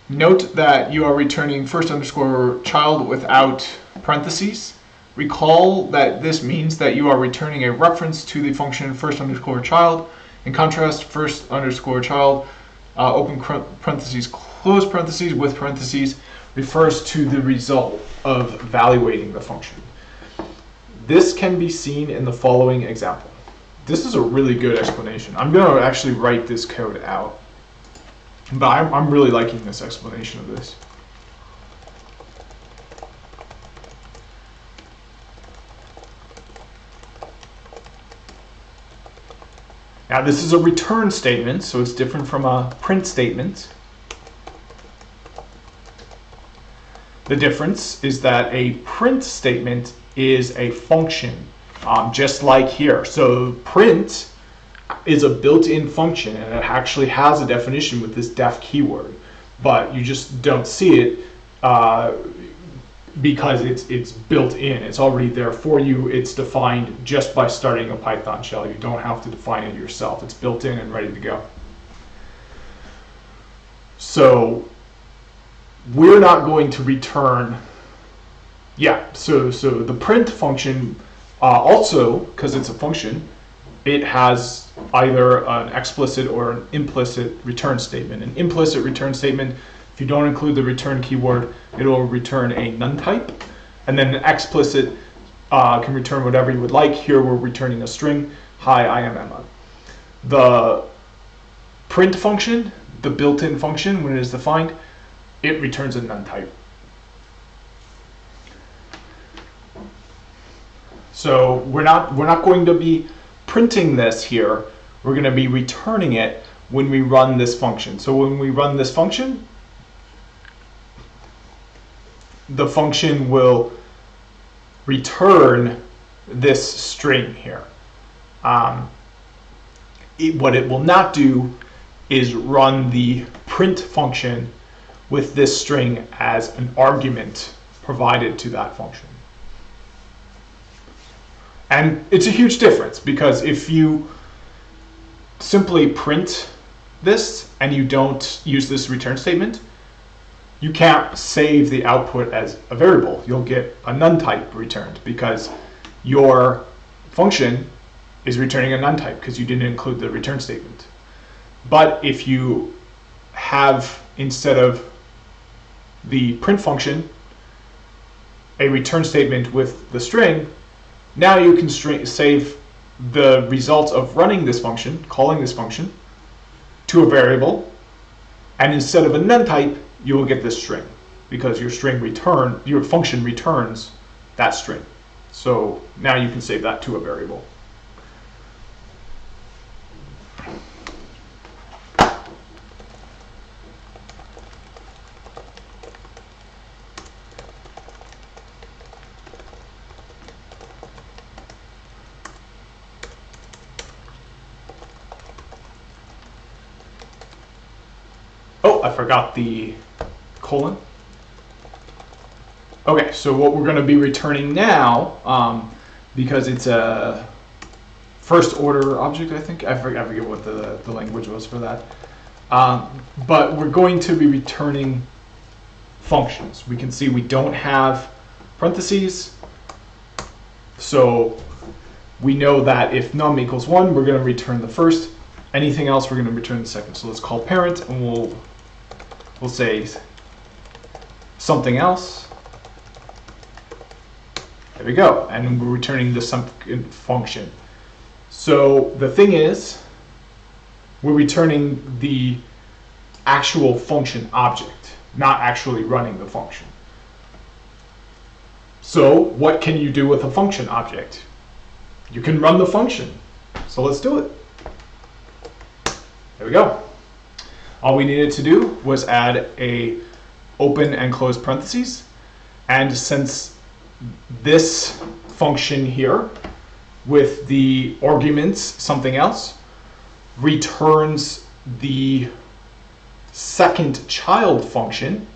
Note that you are returning first underscore child without parentheses. Recall that this means that you are returning a reference to the function first underscore child. In contrast, first underscore child, open parentheses, close parentheses with parentheses, refers to the result of evaluating the function. This can be seen in the following example. This is a really good explanation. I'm going to actually write this code out. But I'm really liking this explanation of this. Now this is a return statement, so it's different from a print statement. The difference is that a print statement is a function, just like here. So print is a built-in function, and it actually has a definition with this def keyword, but you just don't see it because it's built in. It's already there for you. It's defined just by starting a Python shell. You don't have to define it yourself. It's built in and ready to go. So we're not going to return, so the print function also, because it's a function, it has either an explicit or an implicit return statement. An implicit return statement, if you don't include the return keyword, it will return a none type. And then an explicit can return whatever you would like. Here we're returning a string, hi, I am Emma. The print function, the built-in function, when it is defined, it returns a none type. So we're not going to be printing this here. We're going to be returning it when we run this function. So when we run this function, the function will return this string here. What it will not do is run the print function with this string as an argument provided to that function. And it's a huge difference, because if you simply print this and you don't use this return statement, you can't save the output as a variable. You'll get a none type returned because your function is returning a none type because you didn't include the return statement. But if you have, instead of the print function, a return statement with the string, now you can save the result of running this function, calling this function, to a variable, and instead of a none type, you will get this string because your function returns that string. So now you can save that to a variable. Oh, I forgot the colon. Okay, so what we're going to be returning now, because it's a first order object, I think. I forget what the language was for that. But we're going to be returning functions. We can see we don't have parentheses. So we know that if num equals 1, we're going to return the first. Anything else, we're going to return the second. So let's call parent, and we'll say something else. There we go, and we're returning the something function. So the thing is, we're returning the actual function object, not actually running the function. So what can you do with a function object? You can run the function. So let's do it. There we go. All we needed to do was add a open and close parentheses. And since this function here with the arguments something else returns the second child function,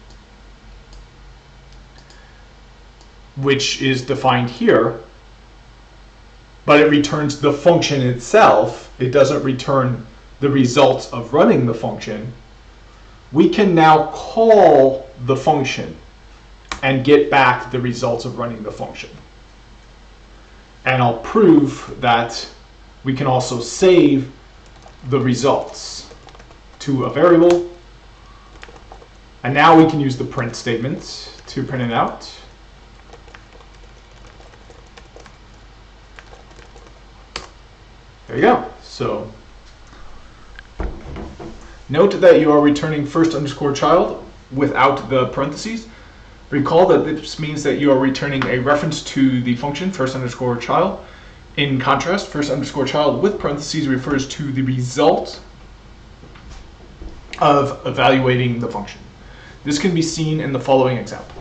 which is defined here, but it returns the function itself, it doesn't return the results of running the function, we can now call the function and get back the results of running the function. And I'll prove that we can also save the results to a variable. And now we can use the print statement to print it out. There There you go. So note that you are returning first underscore child without the parentheses. Recall that this means that you are returning a reference to the function first underscore child. In contrast, first underscore child with parentheses refers to the result of evaluating the function. This can be seen in the following example.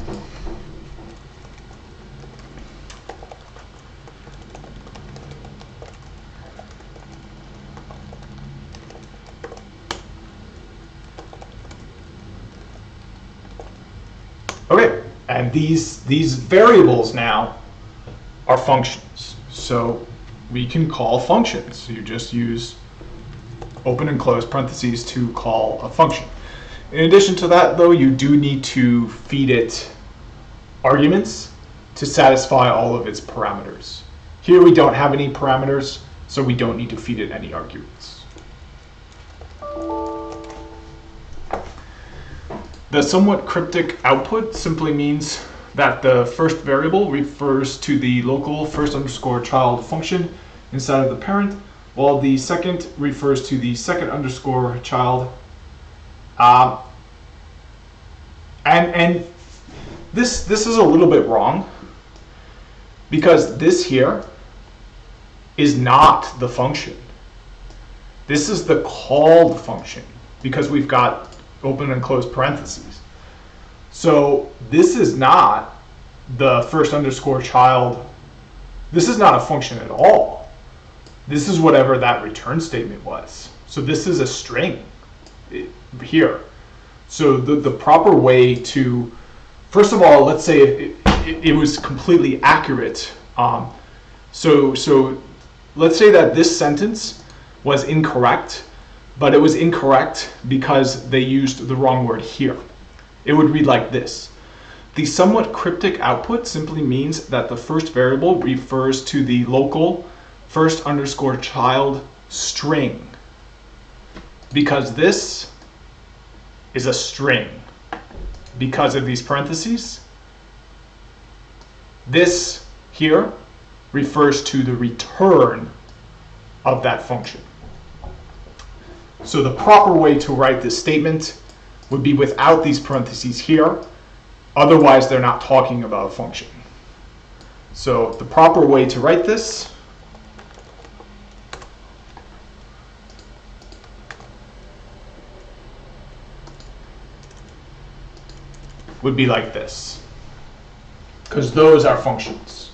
Okay, and these variables now are functions. So we can call functions. You just use open and close parentheses to call a function. In addition to that, though, you do need to feed it arguments to satisfy all of its parameters. Here we don't have any parameters, so we don't need to feed it any arguments. The somewhat cryptic output simply means that the first variable refers to the local first underscore child function inside of the parent, while the second refers to the second underscore child. And this is a little bit wrong, because this here is not the function. This is the called function, because we've got open and close parentheses. So this is not the first underscore child. This is not a function at all. This is whatever that return statement was. So this is a string here. So the proper way to, first of all, let's say it was completely accurate. So let's say that this sentence was incorrect, but it was incorrect because they used the wrong word here. It would read like this. The somewhat cryptic output simply means that the first variable refers to the local first underscore child string, because this is a string because of these parentheses. This here refers to the return of that function. So the proper way to write this statement would be without these parentheses here. Otherwise, they're not talking about a function. So the proper way to write this would be like this, because those are functions.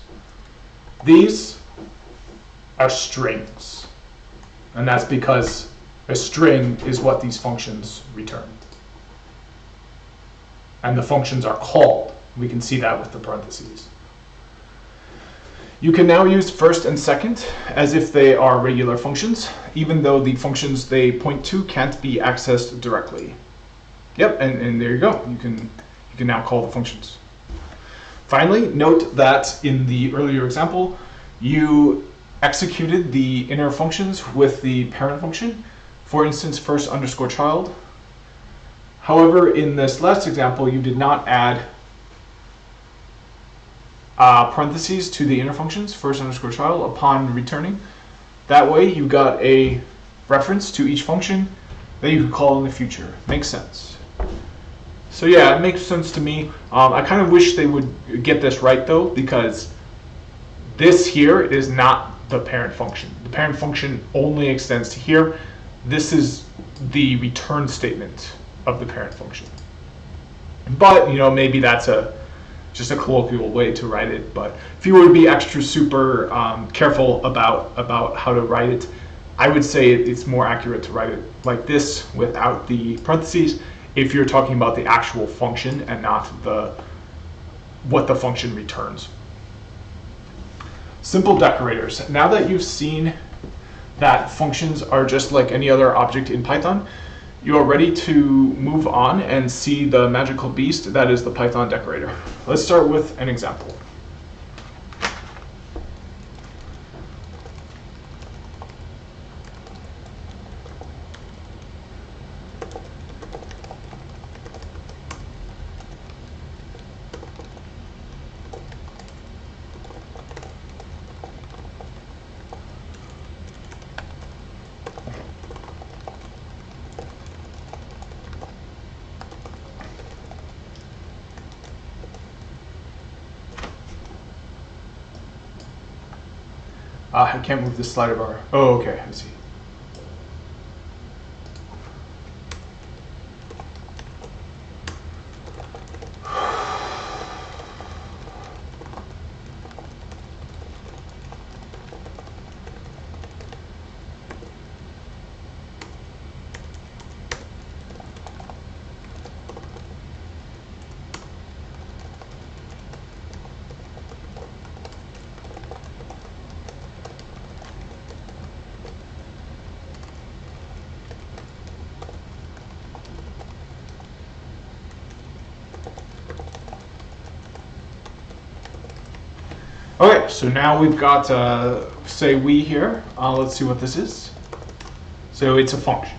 These are strings, and that's because a string is what these functions return. And the functions are called. We can see that with the parentheses. You can now use first and second as if they are regular functions, even though the functions they point to can't be accessed directly. Yep, and there you go. You can now call the functions. Finally, note that in the earlier example, you executed the inner functions with the parent function. For instance, first underscore child. However, in this last example, you did not add parentheses to the inner functions, first underscore child, upon returning. That way, you got a reference to each function that you could call in the future. Makes sense. So yeah, it makes sense to me. I kind of wish they would get this right, though, because this here is not the parent function. The parent function only extends to here. This is the return statement of the parent function. But maybe that's just a colloquial way to write it. But if you were to be extra super careful about how to write it, I would say it's more accurate to write it like this without the parentheses if you're talking about the actual function and not what the function returns. Simple decorators. Now that you've seen that functions are just like any other object in Python, you are ready to move on and see the magical beast that is the Python decorator. Let's start with an example. I can't move this slider bar. Oh, okay, I see. Okay, so now we've got, say we here. Let's see what this is. So it's a function.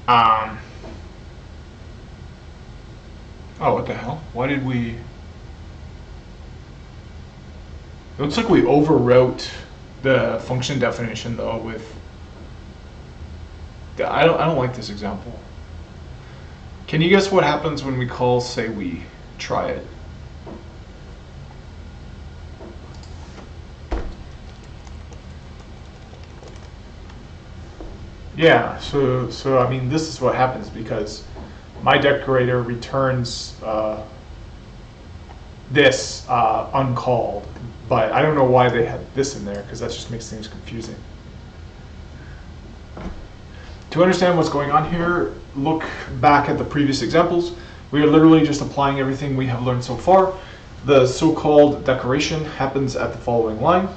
Oh, what the hell? Why did we... It looks like we overwrote the function definition though with... I don't like this example. Can you guess what happens when we call say we? Try it. Yeah, so I mean, this is what happens because my decorator returns this uncalled, but I don't know why they had this in there because that just makes things confusing. To understand what's going on here, look back at the previous examples. We are literally just applying everything we have learned so far. The so-called decoration happens at the following line.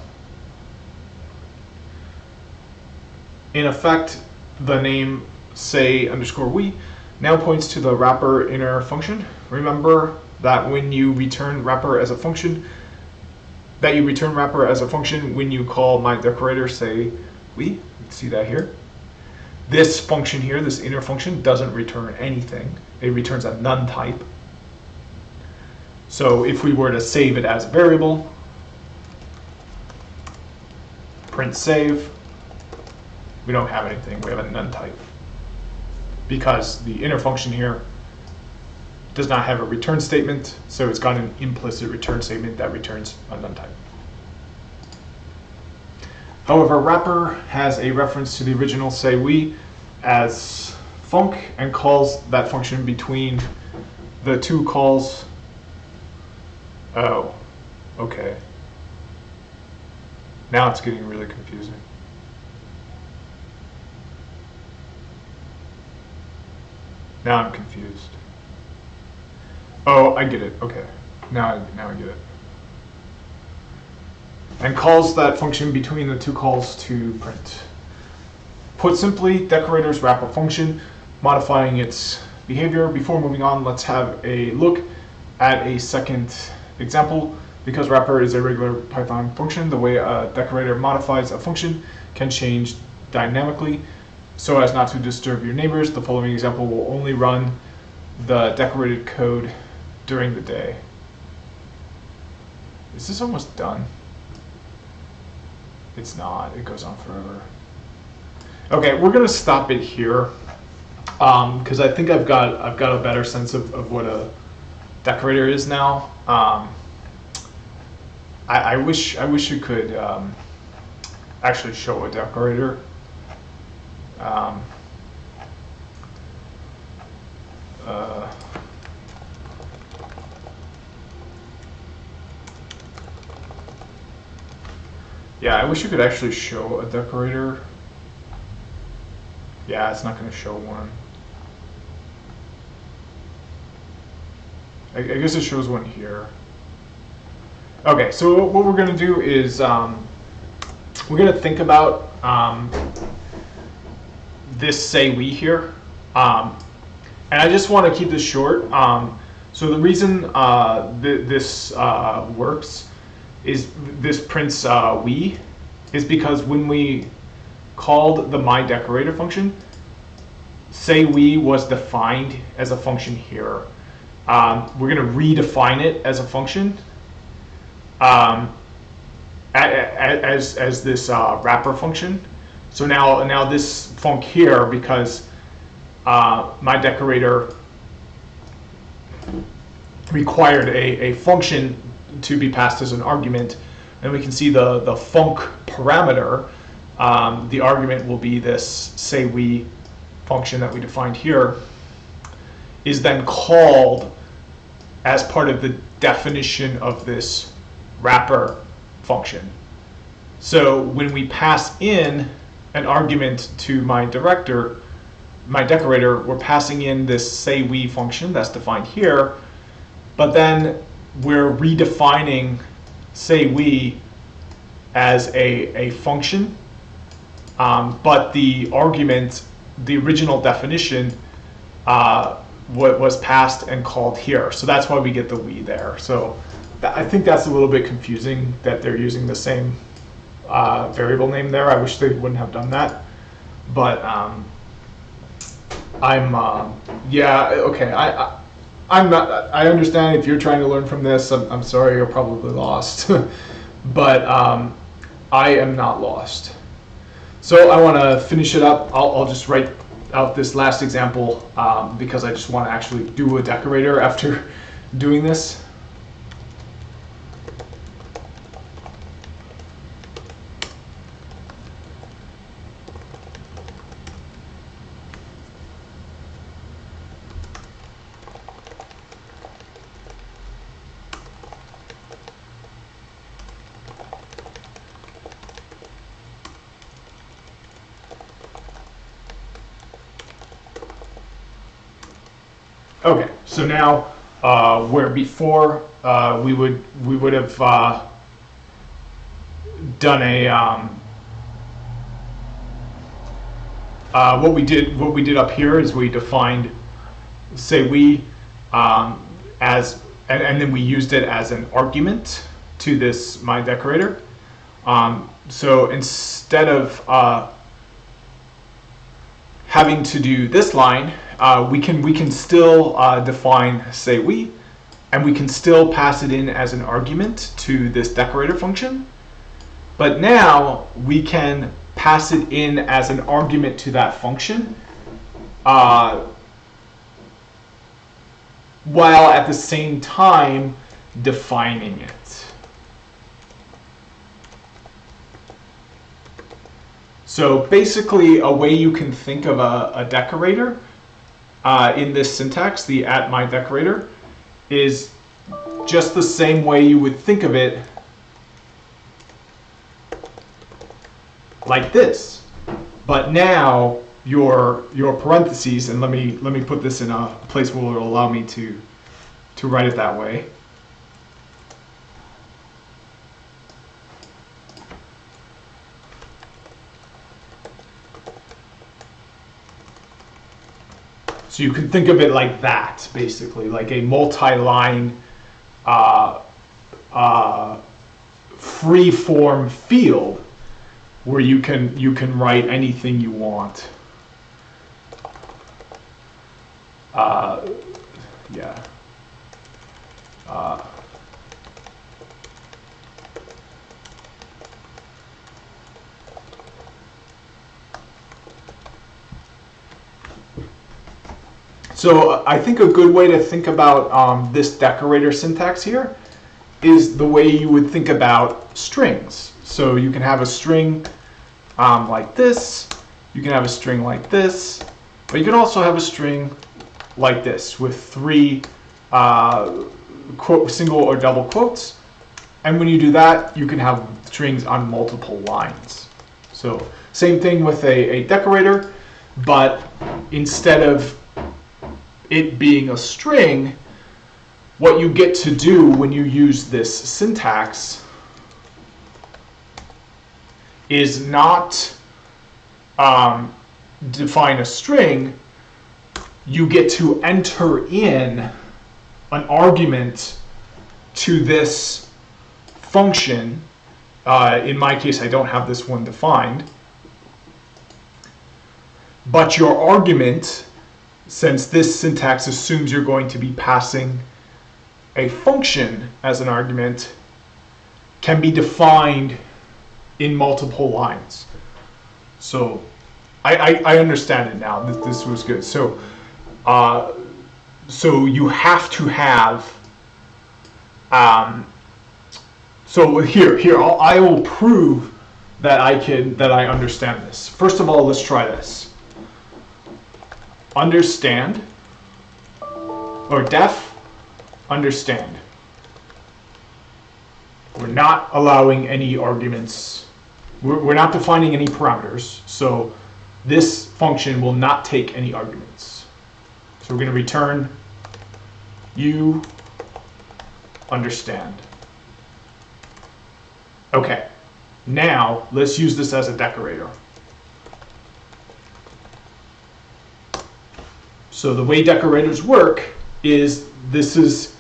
In effect, the name say underscore we now points to the wrapper inner function. Remember that when you return wrapper as a function, when you call my decorator say we. You can see that here. This function here, this inner function, doesn't return anything. It returns a none type. So if we were to save it as a variable, print save, we don't have anything. We have a none type because the inner function here does not have a return statement, so it's got an implicit return statement that returns a none type. However, wrapper has a reference to the original say we as func and calls that function between the two calls. Oh, okay. Now it's getting really confusing. Now I'm confused. Oh, I get it. Okay. Now I get it. And calls that function between the two calls to print. Put simply, decorators wrap a function, modifying its behavior. Before moving on, let's have a look at a second example. Because wrapper is a regular Python function, the way a decorator modifies a function can change dynamically. So as not to disturb your neighbors, the following example will only run the decorated code during the day. Is this almost done? It's not. It goes on forever. Okay, we're gonna stop it here because I think I've got a better sense of what a decorator is now. I wish you could actually show a decorator. Yeah, I wish you could actually show a decorator. Yeah, it's not going to show one. I guess it shows one here. Okay, so what we're going to do is we're going to think about this say we here. And I just want to keep this short. So the reason this works is this prints we is because when we called the myDecorator function, say we was defined as a function here. We're going to redefine it as a function as this wrapper function. So now this func here, because myDecorator required a function to be passed as an argument, and we can see the func parameter, the argument will be this say we function that we defined here, is then called as part of the definition of this wrapper function. So when we pass in an argument to my decorator, we're passing in this say we function that's defined here, but then we're redefining say we as a function, but the argument, the original definition, was passed and called here. So that's why we get the we there. So I think that's a little bit confusing that they're using the same variable name there. I wish they wouldn't have done that. But yeah, okay. I'm not. I understand if you're trying to learn from this. I'm sorry, you're probably lost. But I am not lost. So I want to finish it up. I'll just write out this last example because I just want to actually do a decorator after doing this. Okay, so now where before we would have done a what we did up here is we defined say we as and then we used it as an argument to this my decorator. So instead of having to do this line, we can still define say we, and we can still pass it in as an argument to this decorator function. But now we can pass it in as an argument to that function, while at the same time defining it. So basically, a way you can think of a decorator in this syntax, the @myDecorator, is just the same way you would think of it, like this. But now your parentheses, and let me put this in a place where it will allow me to write it that way. So you can think of it like that, basically, like a multi-line free-form field where you can write anything you want. Yeah. So I think a good way to think about this decorator syntax here is the way you would think about strings. So you can have a string like this, you can have a string like this, but you can also have a string like this with three single or double quotes. And when you do that, you can have strings on multiple lines. So same thing with a decorator, but instead of it being a string, what you get to do when you use this syntax is not define a string. You get to enter in an argument to this function. In my case, I don't have this one defined. But your argument, since this syntax assumes you're going to be passing a function as an argument, can be defined in multiple lines. So I understand it now. This was good. So so you have to have So here, I will prove that I understand this. First of all, let's try this. Understand, or def understand. We're not allowing any arguments. We're not defining any parameters. So this function will not take any arguments. So we're going to return you understand. Okay, now let's use this as a decorator. So the way decorators work is this is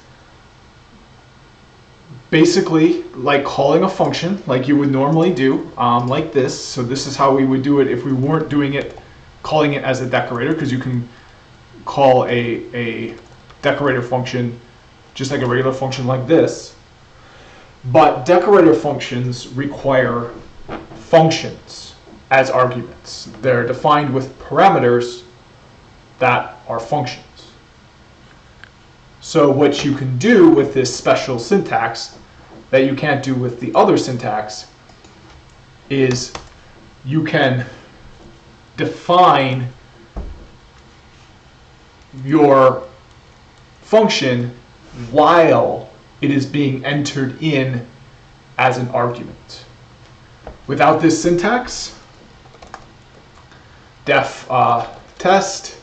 basically like calling a function like you would normally do, like this. So this is how we would do it if we weren't doing it, calling it as a decorator, because you can call a decorator function just like a regular function like this. But decorator functions require functions as arguments. They're defined with parameters that are functions. So what you can do with this special syntax that you can't do with the other syntax is you can define your function while it is being entered in as an argument. Without this syntax, def test,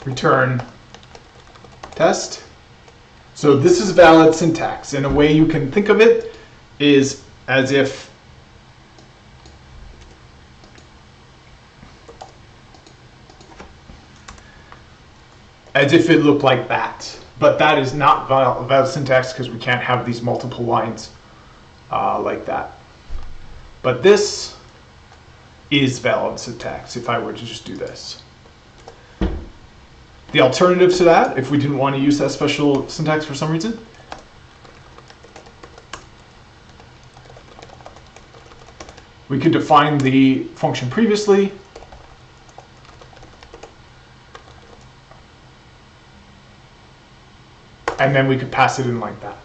return test. So this is valid syntax, and a way you can think of it is as if it looked like that. But that is not valid syntax because we can't have these multiple lines like that. But this is valid syntax if I were to just do this. The alternative to that, if we didn't want to use that special syntax for some reason, we could define the function previously, and then we could pass it in like that.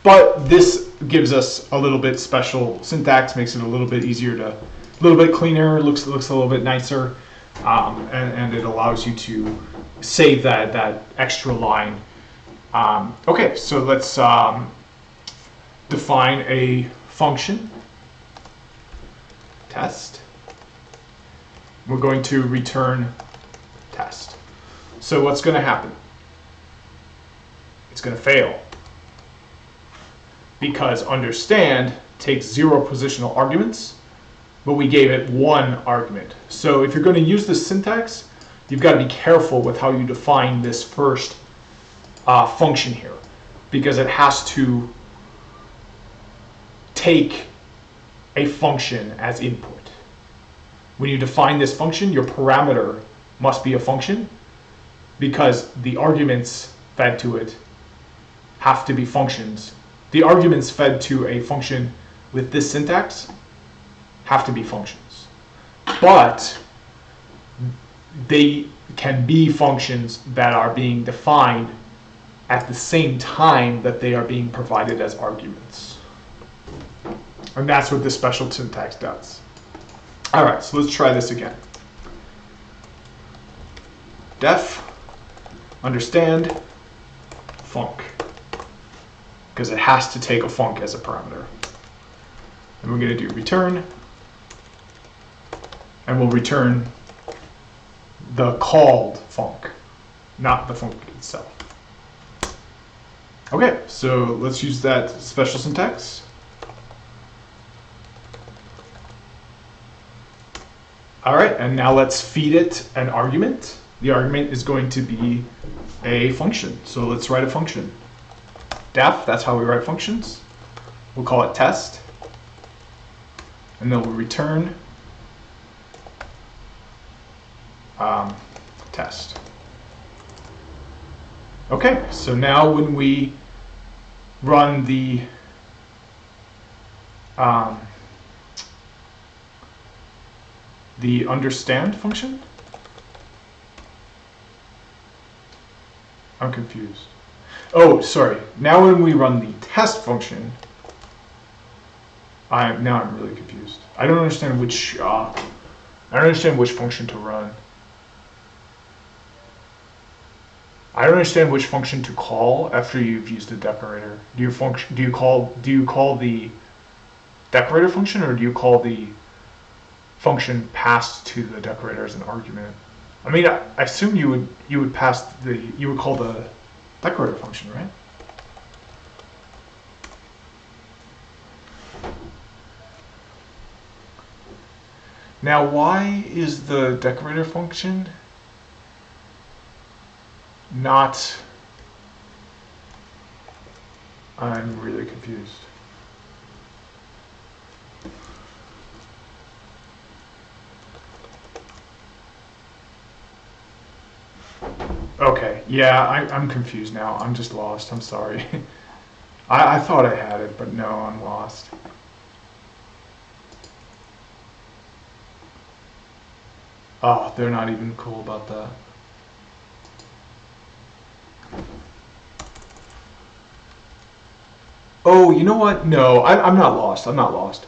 But this gives us a little bit special syntax, makes it a little bit easier to, a little bit cleaner, looks a little bit nicer, and it allows you to save that extra line. Okay, so let's define a function, test. We're going to return test. So what's going to happen? It's going to fail because understand takes 0 positional arguments, but we gave it 1 argument. So if you're going to use this syntax, you've got to be careful with how you define this first function here, because it has to take a function as input. When you define this function, your parameter must be a function, because the arguments fed to it have to be functions. The arguments fed to a function with this syntax have to be functions. But they can be functions that are being defined at the same time that they are being provided as arguments. And that's what this special syntax does. All right, so let's try this again. Def understand func, because it has to take a func as a parameter. And we're going to do return, and we'll return the called func, not the func itself. Okay, so let's use that special syntax. All right, and now let's feed it an argument. The argument is going to be a function. So let's write a function. Def, that's how we write functions. We'll call it test. And then we'll return test. Okay, so now when we run the understand function, I'm confused. Oh, sorry. Now when we run the test function, I'm really confused. I don't understand which function to run. I don't understand which function to call after you've used the decorator. Do you call the decorator function, or do you call the function passed to the decorator as an argument? I mean, I assume you would call the decorator function, right? Now, why is the decorator function not? I'm really confused. Okay, yeah, I'm confused now. I'm just lost. I'm sorry. I thought I had it, but no, I'm lost. Oh, they're not even cool about that. Oh, you know what? No, I'm not lost. I'm not lost.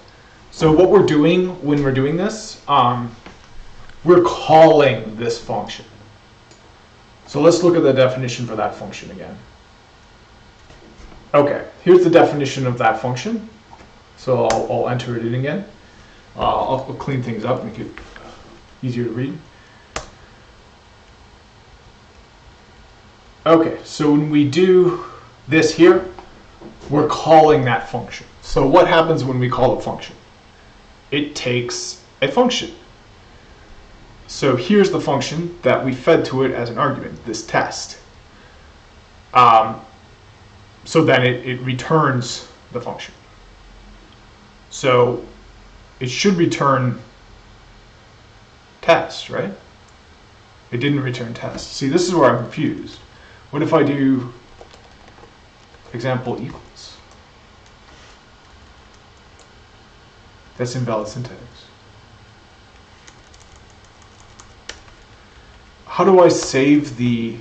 So what we're doing when we're doing this, we're calling this function. So let's look at the definition for that function again. Okay, here's the definition of that function. So I'll enter it in again. I'll clean things up, make it easier to read. Okay, so when we do this here, we're calling that function. So what happens when we call a function? It takes a function. So here's the function that we fed to it as an argument, this test. So then it returns the function. So it should return test, right? It didn't return test. See, this is where I'm confused. What if I do example equals? That's invalid syntax. How do I save the...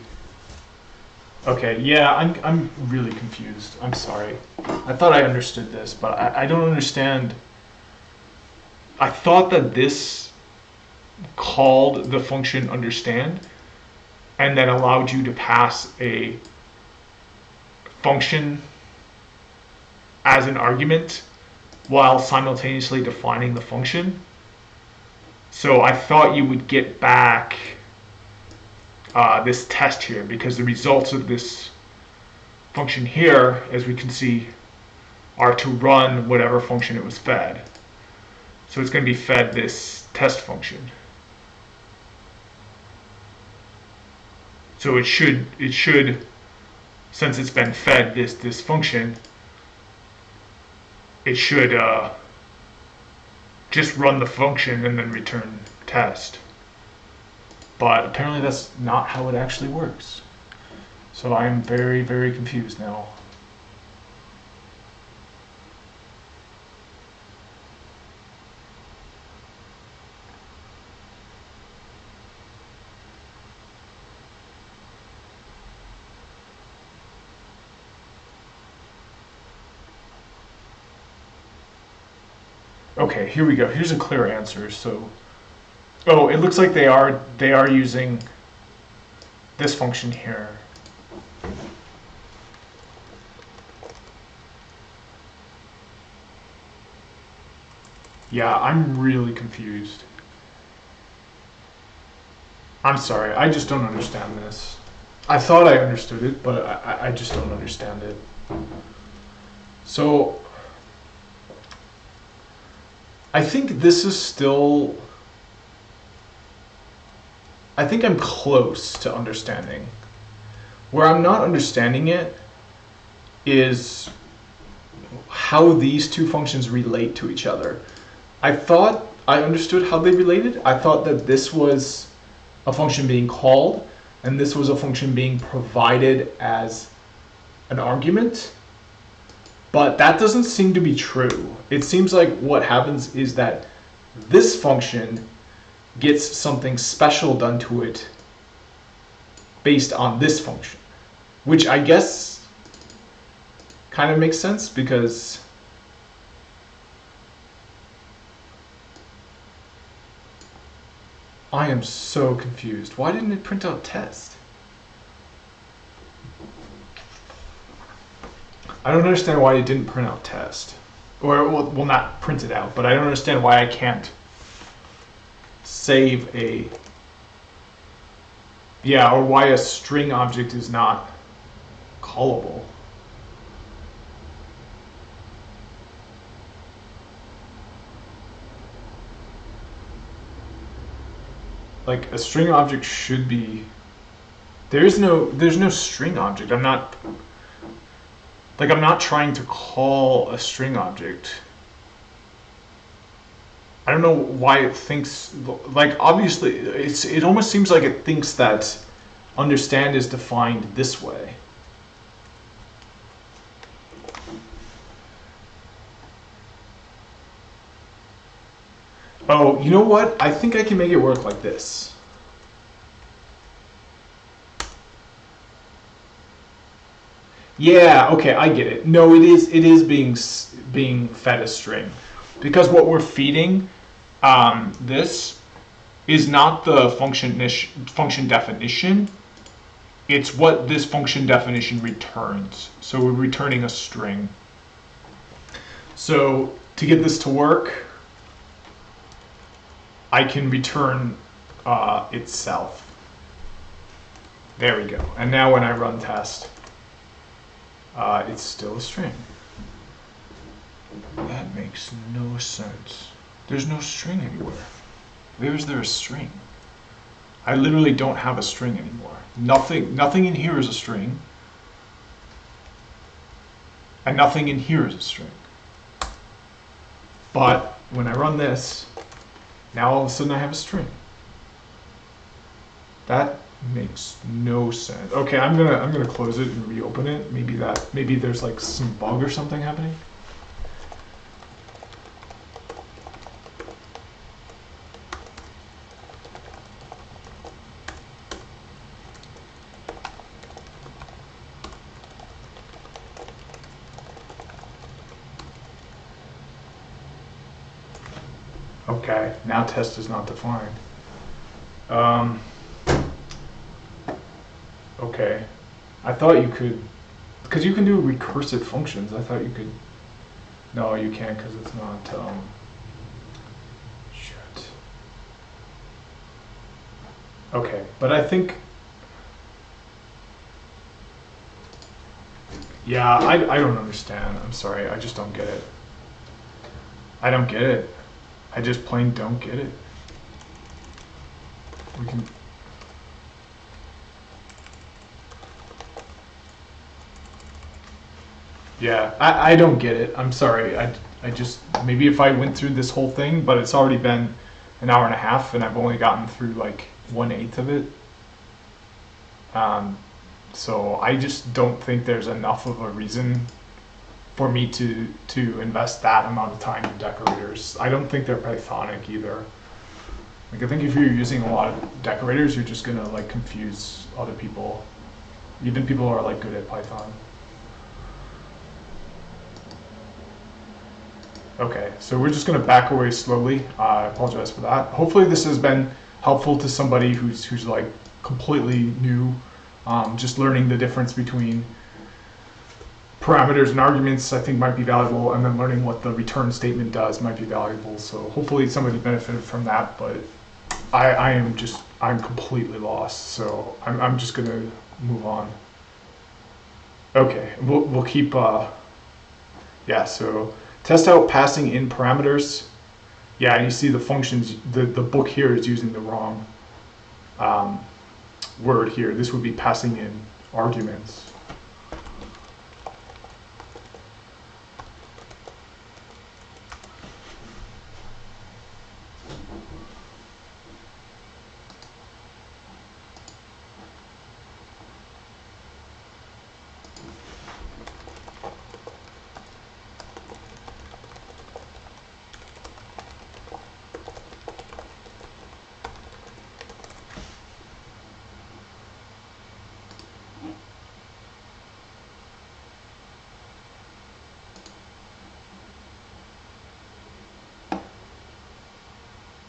Okay, yeah, I'm really confused. I'm sorry. I thought I understood this, but I don't understand. I thought that this called the function understand and then allowed you to pass a function as an argument while simultaneously defining the function. So I thought you would get back this test here, because the results of this function here, as we can see, are to run whatever function it was fed. So it's going to be fed this test function. So it should, since it's been fed this function, it should just run the function and then return test. But apparently that's not how it actually works. So I'm very, very confused now. Okay, here we go. Here's a clear answer. So, oh, it looks like they are using this function here. Yeah, I'm really confused. I'm sorry, I just don't understand this. I thought I understood it, but I just don't understand it. So, I think this is still... I think I'm close to understanding. Where I'm not understanding it is how these two functions relate to each other. I thought I understood how they related. I thought that this was a function being called and this was a function being provided as an argument. But that doesn't seem to be true. It seems like what happens is that this function gets something special done to it based on this function, which I guess kind of makes sense because I am so confused. Why didn't it print out test? I don't understand why it didn't print out test. Or, well, not print it out, but I don't understand why I can't save a... Yeah, or why a string object is not callable. Like, a string object should be... there's no string object. I'm not trying to call a string object. I don't know why it thinks, like, obviously it almost seems like it thinks that understand is defined this way. Oh, you know what? I think I can make it work like this. Yeah, okay, I get it. No, it is being fed a string, because what we're feeding this is not the function definition. It's what this function definition returns. So we're returning a string. So to get this to work, I can return itself. There we go. And now when I run test, it's still a string. That makes no sense. There's no string anywhere. Where is there a string? I literally don't have a string anymore. Nothing in here is a string. And nothing in here is a string. But when I run this, now all of a sudden I have a string. That makes no sense. Okay, I'm gonna close it and reopen it. Maybe there's like some bug or something happening. Okay, now test is not defined. Okay, I thought you could, because you can do recursive functions. I thought you could. No, you can't because it's not. Shit. Okay, but I think. Yeah, I don't understand. I'm sorry, I just don't get it. I don't get it. I just plain don't get it. We can. Yeah, I don't get it. I'm sorry. I just, maybe if I went through this whole thing, but it's already been an hour and a half and I've only gotten through like 1/8 of it. So I just don't think there's enough of a reason for me to invest that amount of time in decorators. I don't think they're Pythonic either. Like, I think if you're using a lot of decorators, you're just gonna like confuse other people, even people who are like good at Python. Okay, so we're just gonna back away slowly. I apologize for that. Hopefully this has been helpful to somebody who's like completely new, just learning the difference between parameters and arguments. I think might be valuable, and then learning what the return statement does might be valuable. So hopefully somebody benefited from that, but I'm completely lost. So I'm just gonna move on. Okay, we'll keep, yeah, so test out passing in parameters. Yeah, and you see the functions, the book here is using the wrong word here. This would be passing in arguments.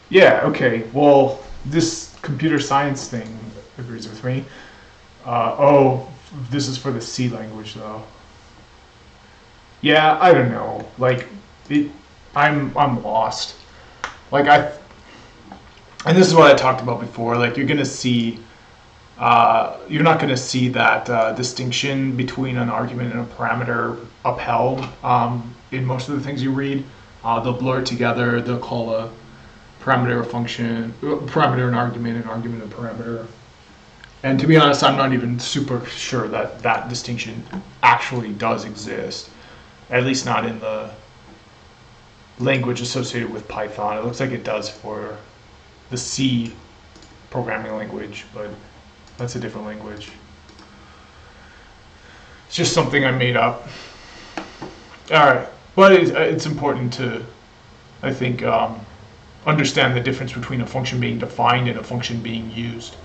Yeah, okay. Well, this computer science thing agrees with me. Oh, this is for the C language though. Yeah, I don't know. Like, it, I'm lost. Like and this is what I talked about before. Like, you're gonna see, you're not gonna see that distinction between an argument and a parameter upheld in most of the things you read. They'll blur it together. They'll call a parameter a function, parameter an argument a parameter. And to be honest, I'm not even super sure that that distinction actually does exist. At least not in the language associated with Python. It looks like it does for the C programming language, but that's a different language. It's just something I made up. All right, but it's important to, I think, understand the difference between a function being defined and a function being used.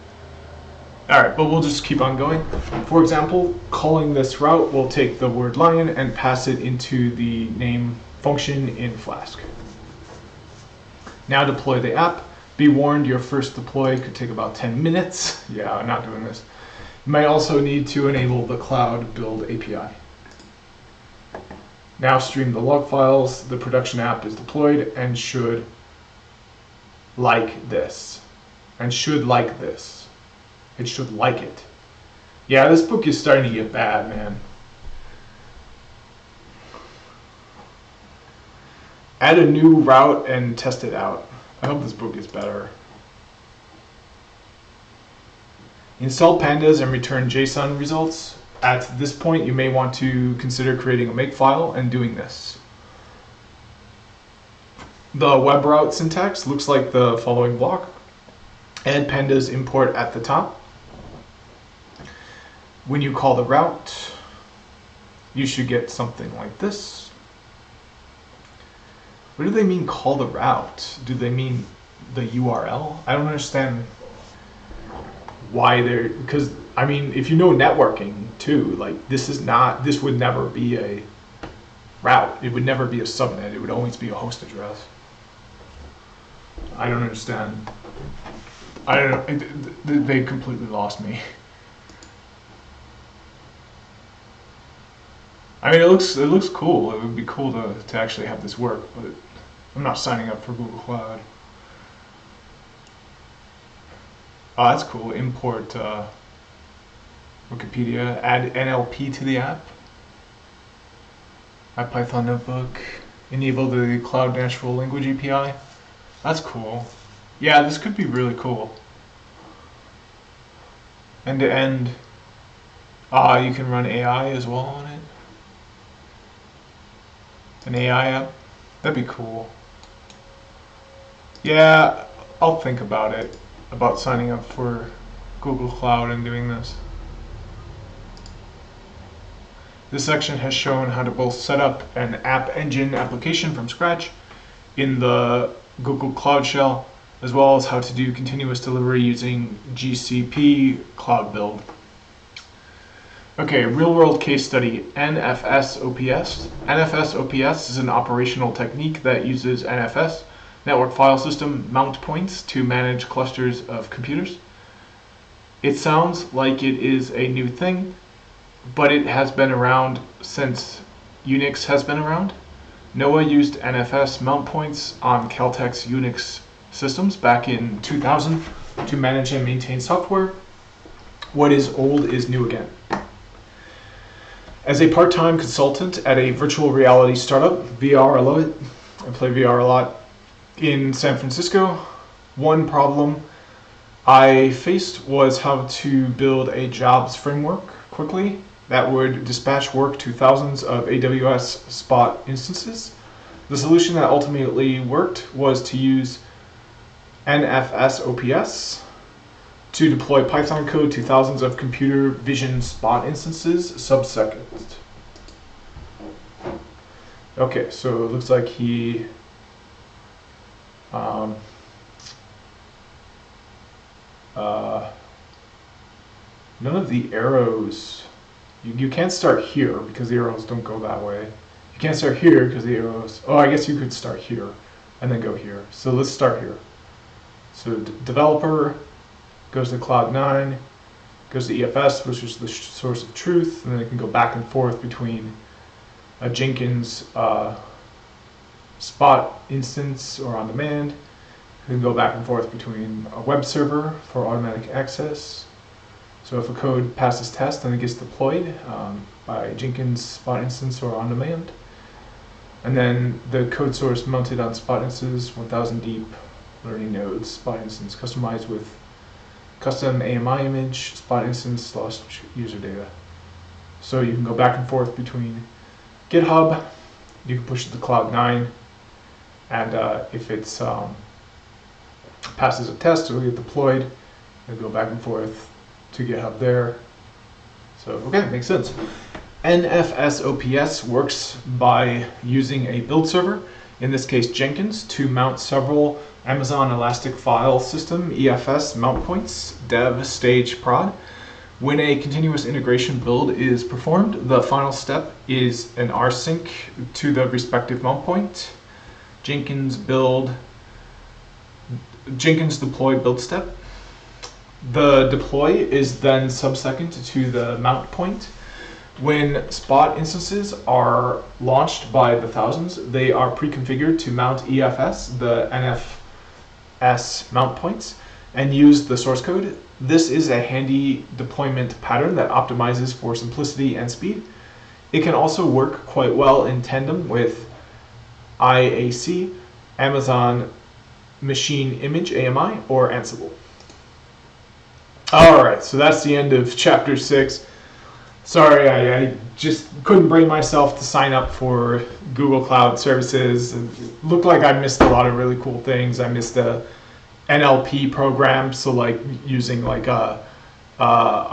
All right, but we'll just keep on going. For example, calling this route, we'll take the word lion and pass it into the name function in Flask. Now deploy the app. Be warned, your first deploy could take about 10 minutes. Yeah, I'm not doing this. You might also need to enable the cloud build API. Now stream the log files. The production app is deployed and should like this. And should like this. It should like it. Yeah, this book is starting to get bad, man. Add a new route and test it out. I hope this book is better. Install Pandas and return JSON results. At this point, you may want to consider creating a makefile and doing this. The web route syntax looks like the following block. Add Pandas import at the top. When you call the route, you should get something like this. What do they mean call the route? Do they mean the URL? I don't understand why they're, because I mean, if you know networking too, like this would never be a route. It would never be a subnet. It would always be a host address. I don't understand. I don't know. They completely lost me. I mean, it looks cool. It would be cool to actually have this work, but I'm not signing up for Google Cloud. Oh, that's cool. Import Wikipedia. Add NLP to the app. Add Python notebook. Enable the Cloud Natural Language API. That's cool. Yeah, this could be really cool. End to end. You can run AI as well on it. An AI app? That'd be cool. Yeah, I'll think about it, about signing up for Google Cloud and doing this. This section has shown how to both set up an App Engine application from scratch in the Google Cloud Shell, as well as how to do continuous delivery using GCP Cloud Build. Okay, real-world case study, NFS-OPS. NFS-OPS is an operational technique that uses NFS, Network File System, mount points to manage clusters of computers. It sounds like it is a new thing, but it has been around since Unix has been around. NOAA used NFS mount points on Caltech's Unix systems back in 2000 to manage and maintain software. What is old is new again. As a part-time consultant at a virtual reality startup, VR, I love it. I play VR a lot. In San Francisco, one problem I faced was how to build a jobs framework quickly that would dispatch work to thousands of AWS Spot instances. The solution that ultimately worked was to use NFS-OPS to deploy Python code to thousands of computer vision Spot instances sub-second. Okay, so it looks like he none of the arrows, you can't start here because the arrows don't go that way. You can't start here because the arrows, I guess you could start here and then go here. So let's start here. So developer goes to Cloud 9, goes to EFS, which is the source of truth, and then it can go back and forth between a Jenkins Spot instance or on demand. It can go back and forth between a web server for automatic access. So if a code passes test, then it gets deployed by Jenkins Spot instance or on demand. And then the code source mounted on Spot instances, 1000 deep learning nodes, Spot instance customized with custom AMI image, Spot instance lost user data. So you can go back and forth between GitHub, you can push it to Cloud 9, and if it's passes a test, it'll get deployed and go back and forth to GitHub there. So, okay, makes sense. NFSOPS works by using a build server, in this case Jenkins, to mount several Amazon Elastic File System EFS mount points, dev, stage, prod. When a continuous integration build is performed, the final step is an rsync to the respective mount point. Jenkins deploy build step. The deploy is then subsecond to the mount point. When Spot instances are launched by the thousands, they are pre-configured to mount EFS, the NFS mount points, and use the source code. This is a handy deployment pattern that optimizes for simplicity and speed. It can also work quite well in tandem with IAC, Amazon Machine Image AMI, or Ansible. Alright, so that's the end of chapter 6. Sorry, I just couldn't bring myself to sign up for Google Cloud Services. It looked like I missed a lot of really cool things. I missed the NLP program, so like using like a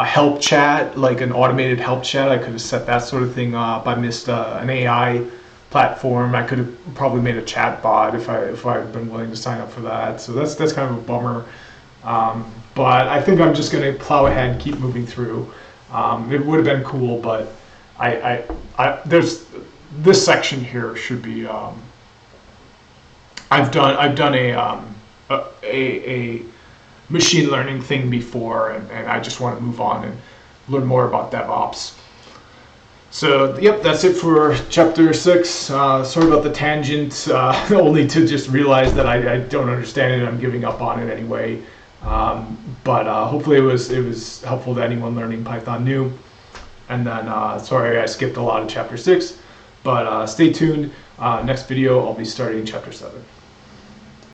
help chat, like an automated help chat. I could have set that sort of thing up. I missed an AI platform. I could have probably made a chat bot if I'd been willing to sign up for that. So that's kind of a bummer. But I think I'm just going to plow ahead and keep moving through. It would have been cool, but there's this section here should be. I've done a machine learning thing before, and I just want to move on and learn more about DevOps. So, yep, that's it for chapter 6. Sorry about the tangent, only to just realize that I don't understand it and I'm giving up on it anyway. But hopefully it was helpful to anyone learning Python new. And then, sorry I skipped a lot of chapter 6, but stay tuned. Next video I'll be starting chapter 7.